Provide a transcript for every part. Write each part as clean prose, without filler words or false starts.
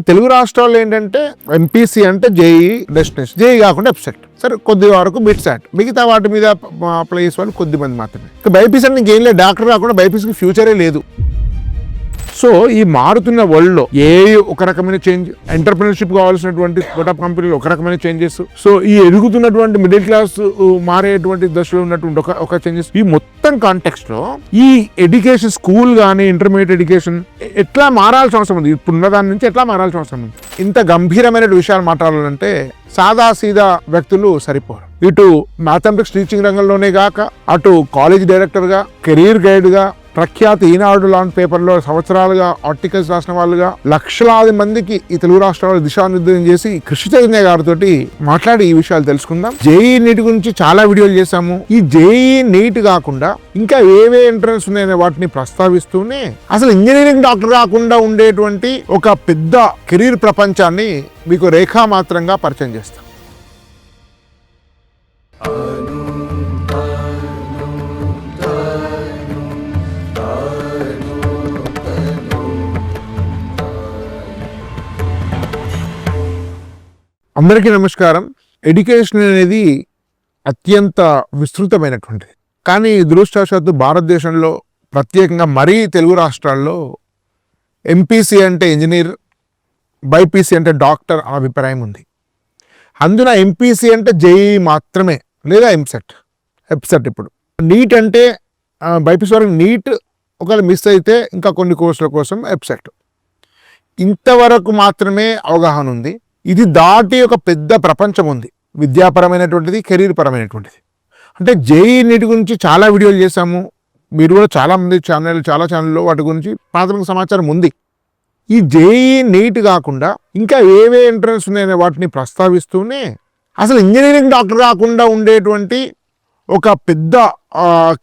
తెలుగు రాష్ట్రాల్లో ఏంటంటే ఎంపీసీ అంటే జేఈ డెస్టినేషన్, జేఈ కాకుండా ఎబ్స్ట్రాక్ట్, సరే కొద్ది వరకు బిట్ సాట్, మిగతా వాటి మీద అప్లై చేసే వాళ్ళు కొద్ది మంది మాత్రమే. బైపీసీ అంటే ఇంకేం లేదు, డాక్టర్ కాకుండా బైపీసీకి ఫ్యూచరే లేదు. సో ఈ మారుతున్న వరల్డ్లో ఏ ఒక రకమైన చేంజ్, ఎంటర్ప్రినర్షిప్ కావాల్సినటువంటి స్టార్ట్అప్ కంపెనీలు ఒక రకమైన చేంజెస్, సో ఈ ఎదుగుతున్నటువంటి మిడిల్ క్లాస్ మారేటువంటి దశలో ఉన్నటువంటి ఒక చేంజెస్, ఈ మొత్తం కాంటెక్స్ట్ లో ఈ ఎడ్యుకేషన్, స్కూల్ కానీ ఇంటర్మీడియట్ ఎడ్యుకేషన్ ఎట్లా మారాల్సిన అవసరం ఉంది, ఇప్పుడున్న దాని నుంచి ఎట్లా మారాల్సిన అవసరం ఉంది. ఇంత గంభీరమైన విషయాలు మాట్లాడాలంటే సాదా సీదా వ్యక్తులు సరిపోరు. ఇటు మ్యాథమెటిక్స్ టీచింగ్ రంగంలోనే గాక, అటు కాలేజ్ డైరెక్టర్ గా, కెరీర్ గైడ్ గా, ప్రఖ్యాత ఈనాడు లాంటి పేపర్లో సంవత్సరాలుగా ఆర్టికల్స్ రాసిన వాళ్ళుగా లక్షలాది మందికి ఈ తెలుగు రాష్ట్రాల్లో దిశానిర్దేశం చేసి కృషి చైతన్య గారితో మాట్లాడి ఈ విషయాలు తెలుసుకుందాం. జేఈ నీట్ గురించి చాలా వీడియోలు చేశాము. ఈ జేఈ నీట్ కాకుండా ఇంకా ఏవే ఎంట్రన్స్ ఉన్నాయనే వాటిని ప్రస్తావిస్తూనే అసలు ఇంజనీరింగ్ డాక్టర్ కాకుండా ఉండేటువంటి ఒక పెద్ద కెరీర్ ప్రపంచాన్ని మీకు రేఖామాత్రంగా పరిచయం చేస్తాం. అందరికీ నమస్కారం. ఎడ్యుకేషన్ అనేది అత్యంత విస్తృతమైనటువంటిది, కానీ దురదృష్టవశాత్తు భారతదేశంలో ప్రత్యేకంగా మరీ తెలుగు రాష్ట్రాల్లో ఎంపీసీ అంటే ఇంజనీర్, బైపీసీ అంటే డాక్టర్ అనే అభిప్రాయం ఉంది. అందున ఎంపీసీ అంటే జేఈ మాత్రమే, లేదా ఎబ్సెట్. ఇప్పుడు నీట్ అంటే బైపీసీ వరకు నీట్ ఒకవేళ మిస్ అయితే ఇంకా కొన్ని కోర్సుల కోసం ఎబ్సెట్, ఇంతవరకు మాత్రమే అవగాహన ఉంది. ఇది దాటి ఒక పెద్ద ప్రపంచం ఉంది, విద్యాపరమైనటువంటిది, కెరీర్ పరమైనటువంటిది. అంటే జేఈ నీటి గురించి చాలా వీడియోలు చేశాము, మీరు కూడా చాలామంది చాలా ఛానల్లో వాటి గురించి ప్రాథమిక సమాచారం ఉంది. ఈ జేఈ నీట్ కాకుండా ఇంకా ఏవే ఎంట్రన్స్ ఉన్నాయనే వాటిని ప్రస్తావిస్తూనే అసలు ఇంజనీరింగ్ డాక్టర్ కాకుండా ఉండేటువంటి ఒక పెద్ద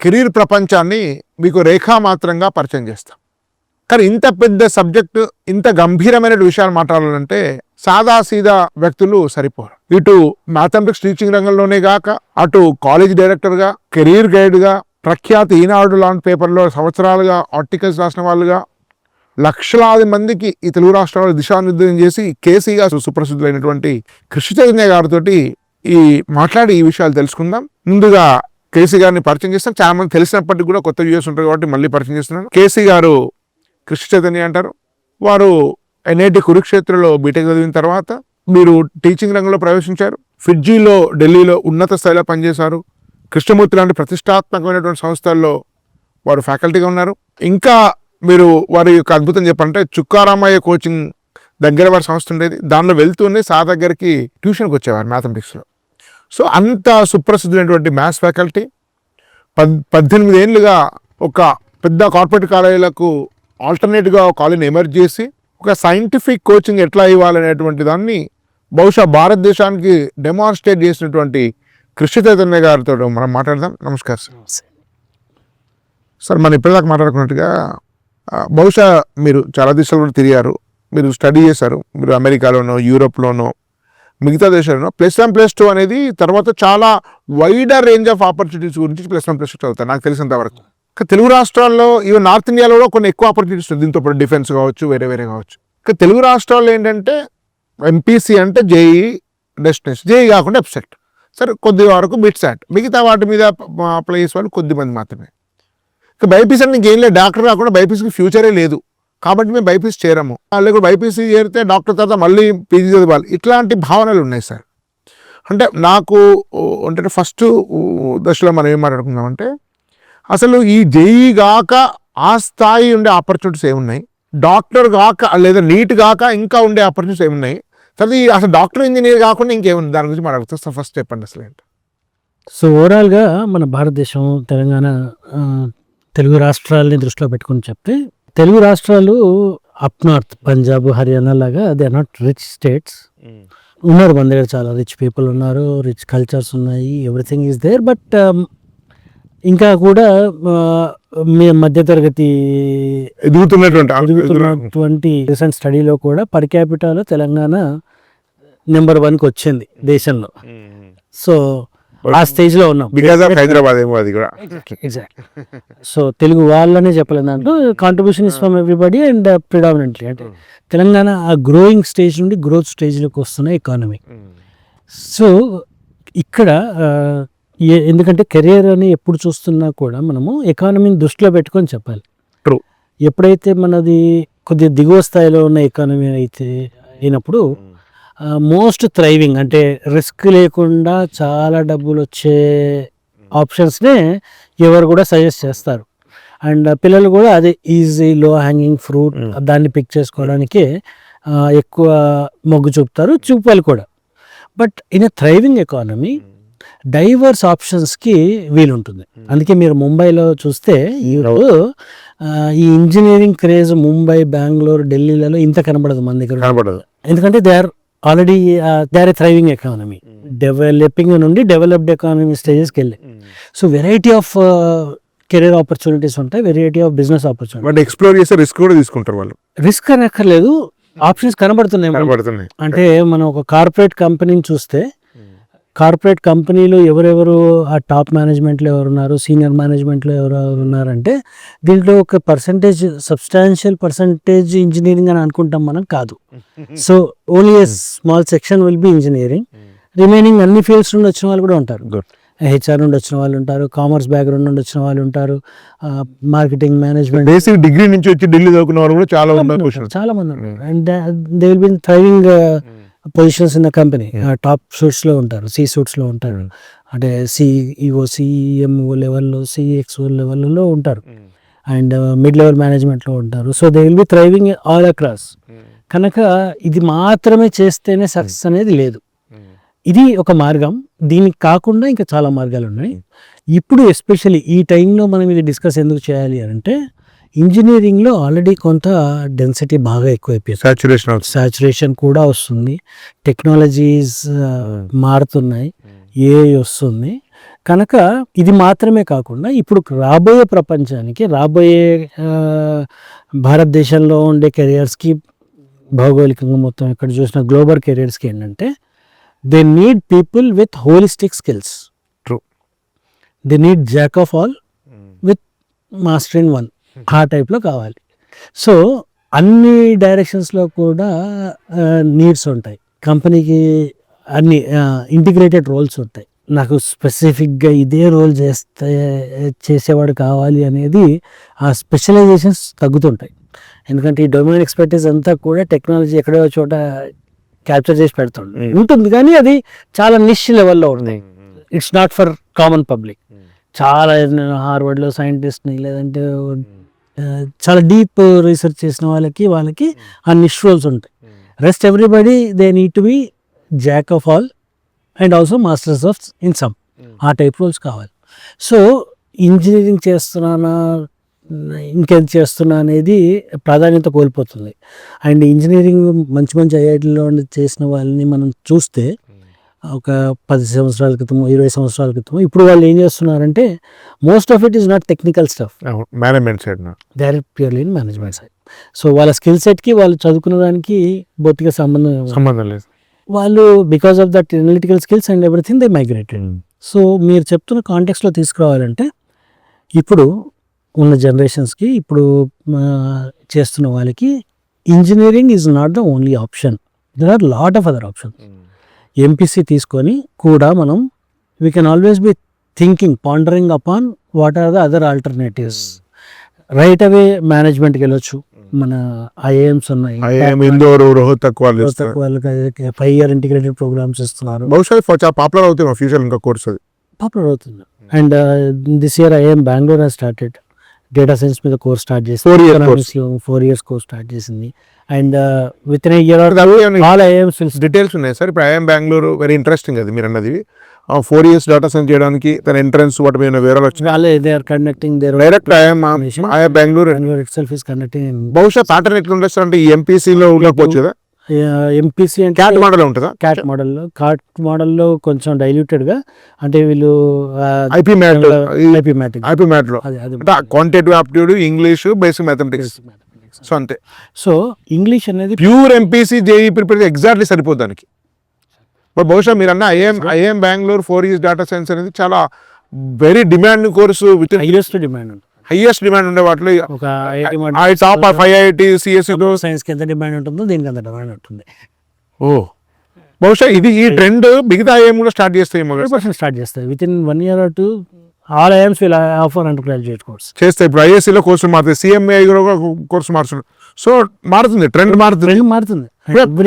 కెరీర్ ప్రపంచాన్ని మీకు రేఖామాత్రంగా పరిచయం చేస్తాం. కానీ ఇంత పెద్ద సబ్జెక్టు, ఇంత గంభీరమైన విషయాలు మాట్లాడాలంటే సాదా సీదా వ్యక్తులు సరిపోరు. ఇటు మ్యాథమెటిక్స్ టీచింగ్ రంగంలోనే గాక, అటు కాలేజ్ డైరెక్టర్గా, కెరీర్ గైడ్గా, ప్రఖ్యాత ఈనాడు లాంటి పేపర్లో సంవత్సరాలుగా ఆర్టికల్స్ రాసిన వాళ్ళుగా లక్షలాది మందికి ఈ తెలుగు రాష్ట్రాల్లో దిశానిర్దేశం చేసి కేసీగా సుప్రసిద్ధులైనటువంటి కృషి చైతన్య గారితో మాట్లాడి ఈ విషయాలు తెలుసుకుందాం. ముందుగా కేసీ గారిని పరిచయం చేస్తాం. చాలా మంది తెలిసినప్పటికీ కూడా కొత్త వ్యూస్ ఉంటారు కాబట్టి మళ్ళీ పరిచయం చేస్తున్నాను. కేసీ గారు కృషి చైతన్య అంటారు. వారు ఎన్ఐటి కురుక్షేత్రలో బీటెక్ చదివిన తర్వాత మీరు టీచింగ్ రంగంలో ప్రవేశించారు. ఫిడ్జీలో, ఢిల్లీలో ఉన్నత స్థాయిలో పనిచేశారు. కృష్ణమూర్తి లాంటి ప్రతిష్టాత్మకమైనటువంటి సంస్థల్లో వారు ఫ్యాకల్టీగా ఉన్నారు. ఇంకా మీరు వారి యొక్క అద్భుతం చెప్పాలంటే చుక్కారామయ్య కోచింగ్ దగ్గర వారి సంస్థ ఉండేది, దానిలో వెళ్తూనే సా దగ్గరికి ట్యూషన్కి వచ్చేవారు మ్యాథమెటిక్స్లో. సో అంత సుప్రసిద్ధమైనటువంటి మ్యాథ్స్ ఫ్యాకల్టీ 18 ఏళ్ళుగా ఒక పెద్ద కార్పొరేట్ కాలేజీలకు ఆల్టర్నేట్గా కాలేజీని ఎమర్జ్ చేసి ఒక సైంటిఫిక్ కోచింగ్ ఎట్లా ఇవ్వాలనేటువంటి దాన్ని బహుశా భారతదేశానికి డెమాన్స్ట్రేట్ చేసినటువంటి కృషి చైతన్య గారితో మనం మాట్లాడదాం. నమస్కారం సార్. మనం ఇప్పటిదాకా మాట్లాడుకున్నట్టుగా బహుశా మీరు చాలా దేశాలు కూడా తిరిగారు, మీరు స్టడీ చేశారు. మీరు అమెరికాలోనో, యూరోప్లోనో, మిగతా దేశాల్లోనో +1 +2 అనేది తర్వాత చాలా వైడర్ రేంజ్ ఆఫ్ ఆపర్చునిటీస్ గురించి +1 +2 చదువుతారు నాకు తెలిసినంత వరకు. తెలుగు రాష్ట్రాల్లో, ఈవెన్ నార్త్ ఇండియాలో కూడా కొన్ని ఎక్కువ ఆపర్చునిటీస్ ఉంది, దీంతో పాటు డిఫెన్స్ కావచ్చు, వేరే కావచ్చు. తెలుగు రాష్ట్రాల్లో ఏంటంటే ఎంపీసీ అంటే జేఈ డెస్టినేషన్, జేఈ కాకుండా ఎబ్స్ట్రాక్ట్, సరే కొద్ది వరకు బిట్ సాట్, మిగతా వాటి మీద అప్లై చేసే వాళ్ళు కొద్ది మంది మాత్రమే. బైపీసీ అంటే ఇంకేం లేదు, డాక్టర్ కాకుండా బైపీసీకి ఫ్యూచరే లేదు కాబట్టి మేము బైపీసీ చేరము, లేకపోతే బైపీసీ చేరితే డాక్టర్ తర్వాత మళ్ళీ పీజీ చదవాలి, ఇట్లాంటి భావనలు ఉన్నాయి సార్. అంటే నాకు అంటే ఫస్ట్ దశలో మనం ఏం మాట్లాడుకుందామంటే అసలు ఈ జేఈ గాక ఆ స్థాయి ఉండే ఆపర్చునిటీస్ ఏమున్నాయి, డాక్టర్ గాక లేదా నీట్ గాక ఇంకా ఉండే ఆపర్చునిటీస్ ఏమున్నాయి, తర్వాత అసలు డాక్టర్ ఇంజనీర్ కాకుండా ఇంకేముంది, దాని గురించి మాట్లాడుతుంది. ఫస్ట్ చెప్పండి అసలు ఏంటి. సో ఓవరాల్గా మన భారతదేశం, తెలంగాణ, తెలుగు రాష్ట్రాలని దృష్టిలో పెట్టుకుని చెప్తే, తెలుగు రాష్ట్రాలు అప్ నార్త్, పంజాబ్, హర్యానా లాగా they are not rich states. ఉన్నారు మన దగ్గర చాలా రిచ్ పీపుల్ ఉన్నారు, రిచ్ కల్చర్స్ ఉన్నాయి, ఎవ్రీథింగ్ ఈజ్ దేర్. బట్ ఇంకా కూడా మధ్యతరగతి ఎదుగుతున్నటువంటి రీసెంట్ స్టడీలో కూడా పర్ క్యాపిటాలో తెలంగాణ నెంబర్ 1కి వచ్చింది దేశంలో. సో ఆ స్టేజ్లో ఉన్నాం. బికాస్ ఆఫ్ హైదరాబాద్ ఏమో అది కూడా. ఎగ్జాక్ట్. సో తెలుగు వాళ్ళనే చెప్పలేదు దాంట్లో, contribution is from everybody and predominantly అంటే తెలంగాణ ఆ గ్రోయింగ్ స్టేజ్ నుండి గ్రోత్ స్టేజ్లోకి వస్తున్న ఎకానమీ. సో ఇక్కడ ఎందుకంటే కెరియర్ అని ఎప్పుడు చూస్తున్నా కూడా మనము ఎకానమీని దృష్టిలో పెట్టుకొని చెప్పాలి. True. ఎప్పుడైతే మనది కొద్దిగా దిగువ స్థాయిలో ఉన్న ఎకానమీ అయినప్పుడు మోస్ట్ థ్రైవింగ్ అంటే రిస్క్ లేకుండా చాలా డబ్బులు వచ్చే ఆప్షన్స్నే ఎవరు కూడా సజెస్ట్ చేస్తారు. అండ్ పిల్లలు కూడా అదే ఈజీ లో హ్యాంగింగ్ ఫ్రూట్ దాన్ని పిక్ చేసుకోవడానికి ఎక్కువ మొగ్గు చూపాలి కూడా. But in a thriving economy diverse ఆప్షన్స్కి వీలుంటుంది. అందుకే మీరు ముంబైలో చూస్తే ఇప్పుడు ఈ ఇంజనీరింగ్ క్రేజ్ ముంబై, బెంగళూరు, ఢిల్లీలలో ఇంత కనబడదు మన దగ్గర. ఎందుకంటే they are already they are a thriving economy. Developing నుండి డెవలప్డ్ ఎకానమీ స్టేజెస్కి వెళ్ళి so variety of career opportunities ఉంటాయి, variety of business opportunity. But explore చేస్తే రిస్క్ కూడా తీసుకుంటారు వాళ్ళు. రిస్క్ అనక్కర్లేదు, ఆప్షన్స్ కనబడుతున్నాయి. అంటే మనం ఒక కార్పొరేట్ కంపెనీని చూస్తే కార్పొరేట్ కంపెనీలో ఎవరెవరు ఆ టాప్ మేనేజ్మెంట్లో ఎవరున్నారు, సీనియర్ మేనేజ్మెంట్లో ఎవరెవరు ఉన్నారంటే దీంట్లో ఒక సబ్స్టాన్షియల్ పర్సంటేజ్ ఇంజనీరింగ్ అని అనుకుంటాం మనం, కాదు. So only a small section will be engineering. Remaining అన్ని ఫీల్డ్స్ నుండి వచ్చిన వాళ్ళు కూడా ఉంటారు. హెచ్ఆర్ నుండి వచ్చిన వాళ్ళు ఉంటారు, కామర్స్ బ్యాక్గ్రౌండ్ నుండి వచ్చిన వాళ్ళు ఉంటారు, మార్కెటింగ్ మేనేజ్మెంట్ బేసిక్ డిగ్రీ నుంచి వచ్చి ఢిల్లీ చదువుకున్న వాళ్ళు కూడా చాలా మంది ఉన్నారు. And they will be thriving positions in the company. Top సూట్స్లో ఉంటారు, సూట్స్లో ఉంటారు, అంటే సిఇఓ, సిఎంఓ లెవెల్లో, సిఎక్స్ఓ లెవెల్లో ఉంటారు, అండ్ మిడ్ లెవెల్ మేనేజ్మెంట్లో ఉంటారు. So they will be thriving all across. కనుక ఇది మాత్రమే చేస్తేనే సక్సెస్ అనేది లేదు. ఇది ఒక మార్గం. దీనికి కాకుండా ఇంకా చాలా మార్గాలు ఉన్నాయి. ఇప్పుడు ఎస్పెషల్లీ ఈ టైంలో మనం ఇది డిస్కస్ ఎందుకు చేయాలి అంటే ఇంజనీరింగ్లో ఆల్రెడీ కొంత డెన్సిటీ బాగా ఎక్కువైపోయింది, సాచురేషన్ కూడా వస్తుంది, టెక్నాలజీస్ మారుతున్నాయి, ఏఐ వస్తుంది. కనుక ఇది మాత్రమే కాకుండా ఇప్పుడు రాబోయే ప్రపంచానికి, రాబోయే భారతదేశంలో ఉండే కెరియర్స్కి, భౌగోళికంగా మొత్తం ఎక్కడ చూసిన గ్లోబల్ కెరియర్స్కి ఏంటంటే they need people with holistic skills. True. They need Jack of all with master in one. ఆ టైప్లో కావాలి. సో అన్ని డైరెక్షన్స్లో కూడా నీడ్స్ ఉంటాయి. కంపెనీకి అన్ని ఇంటిగ్రేటెడ్ రోల్స్ ఉంటాయి. నాకు స్పెసిఫిక్గా ఇదే రోల్ చేసేవాడు కావాలి అనేది ఆ స్పెషలైజేషన్స్ తగ్గుతుంటాయి. ఎందుకంటే ఈ డొమైన్ ఎక్స్పర్టీస్ అంతా కూడా టెక్నాలజీ ఎక్కడో చోట క్యాప్చర్ చేసి ఉంటుంది, కానీ అది చాలా నిష్ లెవెల్లో ఉంది. It's not for common public. చాలా హార్వర్డ్లో సైంటిస్ట్ని లేదంటే చాలా డీప్ రీసెర్చ్ చేసిన వాళ్ళకి ఆ నిష్ రోల్స్ ఉంటాయి. Rest everybody they need to be Jack of all and also masters of in some. ఆ టైప్ రోల్స్ కావాలి. సో ఇంజనీరింగ్ చేస్తున్నానా ఇంకేం చేస్తున్నా అనేది ప్రాధాన్యత కోల్పోతుంది. అండ్ ఇంజనీరింగ్ మంచి ఐఐటీలో చేసిన వాళ్ళని మనం చూస్తే ఒక 10 సంవత్సరాల క్రితం, 20 సంవత్సరాల క్రితం, ఇప్పుడు వాళ్ళు ఏం చేస్తున్నారంటే most of it is not technical stuff, management side, they are purely in management side. So వాళ్ళ స్కిల్ సెట్కి వాళ్ళు చదువుకున్న దానికి బొత్తిగా సంబంధం లేదు. వాళ్ళు because of that analytical skills and everything they migrated. So మీరు చెప్తున్న కాంటెక్స్లో తీసుకురావాలంటే ఇప్పుడు ఉన్న జనరేషన్స్కి, ఇప్పుడు చేస్తున్న వాళ్ళకి engineering is not the only option. There are lot of other option. MPC తీసుకొని కూడా మనం we can always be thinking, pondering upon what are the other alternatives. Right away మేనేజ్మెంట్కి వెళ్ళొచ్చు. మన ఐఐఎమ్స్ ఉన్నాయి, రోహతక్ వాళ్ళు 5 year ఇంటిగ్రేటెడ్ ప్రోగ్రామ్స్ ఇస్తున్నారు. బహుశా పాపులర్ అవుతుంది ఫ్యూచర్, ఇంకా కోర్స్ అది పాపులర్ అవుతుంది. And this year IIM Bengaluru has started data science మీద కోర్స్ స్టార్ట్ చేసింది. 4 years కోర్స్ స్టార్ట్ చేసింది. And with in year all IIMs details ఉన్నాయి సార్. ఇప్పుడు ఐఐఎం బెంగళూరు వెరీ ఇంట్రెస్టింగ్ అది మీరు అన్నది. 4 years డేటా సైన్స్ చేయడానికి తన ఎంట్రన్స్ వాటి మీద వివరాలు వచ్చినాయి. They are conducting their direct IIM Bangalore itself is conducting. బహుశా ప్యాటర్న్ ఎట్లా ఉండొచ్చు అంటే ఎంపీసీలో ఉండకపోవచ్చు కదా, ఎంపీసీ అంటే క్యాట్ మోడల్ ఉంటుందా? క్యాట్ మోడల్లో కొంచెం డైల్యూటెడ్గా, అంటే వీళ్ళు ఐపీ మ్యాట్ లో quantitative aptitude, English, basic mathematics. So అంతే. సో ఇంగ్లీష్ అనేది pure MPC JEE prepare exactly సరిపోదు దానికి. బహుశా మీరు అన్న IIM Bangalore 4 years data science అనేది చాలా very demanding course, with highest demand ఉంటుంది. హైయెస్ట్ డిమాండ్ ఉండే వాటిలో ఒక టాప్ 5 IIT CSE సైన్స్ కి ఎంత డిమాండ్ ఉంటుందో దీనికి అంత డిమాండ్ ఉంటుంది. బహుశా ఈ ట్రెండ్ మిగతా ఐఎం కూడా స్టార్ట్ చేస్తాయేమో కదా. 100% స్టార్ట్ చేస్తాయి. With in 1 year or 2 all IIMs will offer under graduate course. చేస్తాయి. ఇప్పుడు ఐఎస్సీలో కోర్సులు మారుతాయి, CMA కూడా కోర్సు మారుతుంది. సో మారుతుంది, ట్రెండ్ మారుతుంది.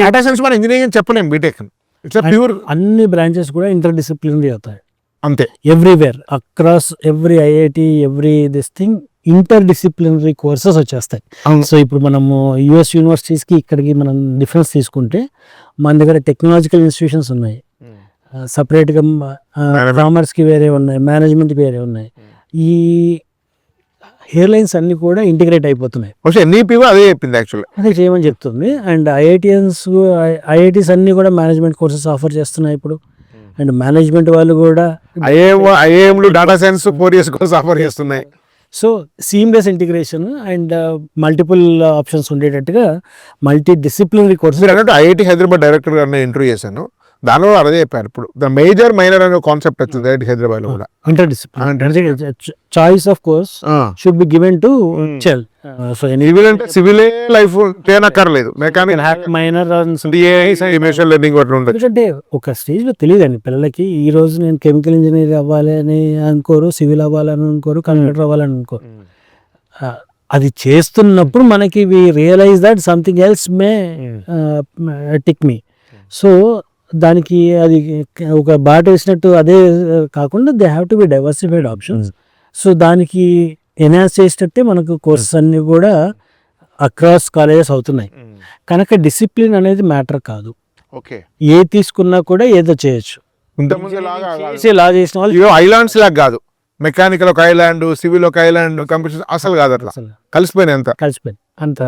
డేటా సైన్స్ మన ఇంజనీరింగ్ అని చెప్పలేం, బీటెక్ ఇట్స్ ప్యూర్. అన్ని బ్రాంచెస్ కూడా ఇంటర్ డిసిప్లినరీ అవుతాయి అంతే. Everywhere across every IIT every this thing inter disciplinary courses వచ్చేస్తాయి. సో ఇప్పుడు మనము US యూనివర్సిటీస్కి ఇక్కడికి మనం డిఫరెన్స్ తీసుకుంటే మన దగ్గర టెక్నాలజికల్ ఇన్స్టిట్యూషన్స్ ఉన్నాయి, సపరేట్గా కామర్స్కి వేరే ఉన్నాయి, మేనేజ్మెంట్కి వేరే ఉన్నాయి. ఈ ఎయిర్లైన్స్ అన్ని కూడా ఇంటిగ్రేట్ అయిపోతున్నాయి. NEP అదే చెప్పింది యాక్చువల్లీ, అదే చేయమని చెప్తుంది. అండ్ IITs అన్ని కూడా మేనేజ్మెంట్ కోర్సెస్ ఆఫర్ చేస్తున్నాయి ఇప్పుడు. అండ్ మేనేజ్మెంట్ వాళ్ళు కూడా ఐఏఎంలు data science 4 years course offer చేస్తున్నాయి. So seamless integration and multiple options ఉండేటట్టుగా మల్టీ డిసిప్లినరీ కోర్సెస్. మీరు అన్నట్టు IIT హైదరాబాద్ డైరెక్టర్ గారిని ఇంటర్వ్యూ చేశాను, దానిలో అదే చెప్పారు. ఇప్పుడు ద మేజర్ మైనర్ అనే కాన్సెప్ట్ వచ్చింది IIT హైదరాబాద్ లో కూడా. Inter disciplinary choice of course should be given to child. So civil life చేయనక్కర్లేదు, మెకానిక్ మైనర్ మెషిన్ లెర్నింగ్ ఒకటి ఉండదు. ఎందుకంటే ఒక స్టేజ్ లో తెలియదండి పిల్లలకి. ఈ రోజు నేను కెమికల్ ఇంజనీర్ అవ్వాలని అనుకోరు, సివిల్ అవ్వాలని అనుకోరు, కంప్యూటర్ అవ్వాలని అనుకోరు. అది చేస్తున్నప్పుడు మనకి we realise that something else may tick me. So దానికి అది ఒక బాట వేసినట్టు అదే కాకుండా they have to be diversified options. So దానికి ఎన్హాన్స్ చేసేటట్టే మనకు కోర్సెస్ అన్ని కూడా అక్రాస్ కాలేజెస్ అవుతున్నాయి. కనుక డిసిప్లిన్ అనేది మ్యాటర్ కాదు, ఏ తీసుకున్నా కూడా ఏదో చేయొచ్చు. లా చేసిన వాళ్ళు ఐలాండ్స్ లాగా కాదు, మెకానికల్ ఒక ఐలాండ్, సివిల్ ఒక ఐలాండ్, కంప్యూటర్ అసలు కాదు, అట్లా కలిసిపోయినాయి అంత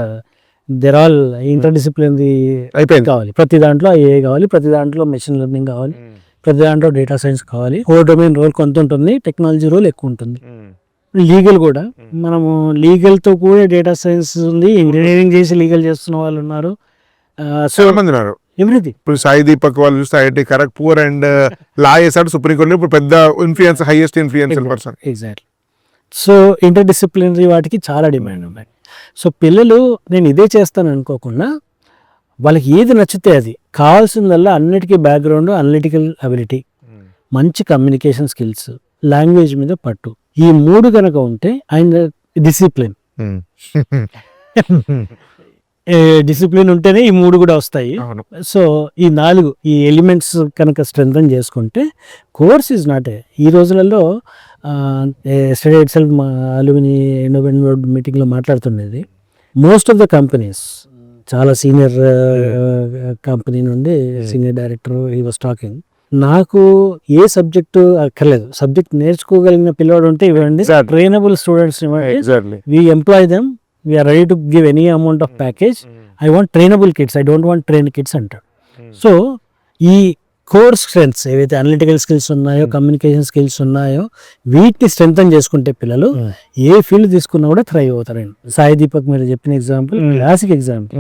దేర్ ఆల్ ఇంటర్ డిసిప్లినరీ అయిపోయింది. కావాలి ప్రతి దాంట్లో, AI కావాలి ప్రతి దాంట్లో, మెషిన్ లెర్నింగ్ కావాలి ప్రతి దాంట్లో, డేటా సైన్స్ కావాలి. ఓ డొమైన్ రోల్ కొంత ఉంటుంది, టెక్నాలజీ రోల్ ఎక్కువ ఉంటుంది. లీగల్ కూడా మనము లీగల్తో కూడా డేటా సైన్స్ ఉంది, ఇంజనీరింగ్ చేసి లీగల్ చేస్తున్న వాళ్ళు ఉన్నారు. సో మంది ఉన్నారు. ఎవ్రీథింగ్ ఇప్పుడు సాయి దీపక్ వాళ్ళు చూస్తే IIT కరెక్ట్ పూర్ అండ్ లా చేశాడు సుప్రీం కోర్టు, ఇప్పుడు పెద్ద influence, highest influential person. Exactly. So inter disciplinary వాటికి చాలా డిమాండ్ ఉన్నాయి. సో పిల్లలు నేను ఇదే చేస్తాను అనుకోకుండా వాళ్ళకి ఏది నచ్చితే అది, కావాల్సిందల్లా అన్నిటికీ బ్యాక్గ్రౌండ్, అనలిటికల్ అబిలిటీ, మంచి కమ్యూనికేషన్ స్కిల్స్, లాంగ్వేజ్ మీద పట్టు, ఈ 3 కనుక ఉంటే అండ్ డిసిప్లిన్ డిసిప్లిన్ ఉంటేనే ఈ 3 కూడా వస్తాయి. సో ఈ 4 ఈ ఎలిమెంట్స్ కనుక స్ట్రెంథన్ చేసుకుంటే కోర్స్ ఈజ్ నాట్ ఈ రోజులలో స్టడీ ఇట్ సెల్ఫ్ మా అలుమిని ఇండోబెండ్ మీటింగ్లో మాట్లాడుతుండేది. మోస్ట్ ఆఫ్ ద కంపెనీస్ చాలా సీనియర్ కంపెనీ నుండి senior director he was talking, నాకు ఏ సబ్జెక్టు అక్కర్లేదు, సబ్జెక్ట్ నేర్చుకోగలిగిన పిల్లవాడు ఉంటే ఇవ్వండి, ట్రైనబుల్ స్టూడెంట్స్ ఇవ్వండి, we employ them, we're ready to give any amount of package, I want trainable kids, I don't want train kids అంటాడు. So ఈ core strengths ఏవైతే analytical skills ఉన్నాయో, కమ్యూనికేషన్ స్కిల్స్ ఉన్నాయో, వీటిని స్ట్రెంథన్ చేసుకుంటే పిల్లలు ఏ ఫీల్డ్ తీసుకున్నా కూడా థ్రైవ్ అవుతారండి. సాయి దీపక్ మీరు చెప్పిన ఎగ్జాంపుల్ క్లాసిక్ ఎగ్జాంపుల్.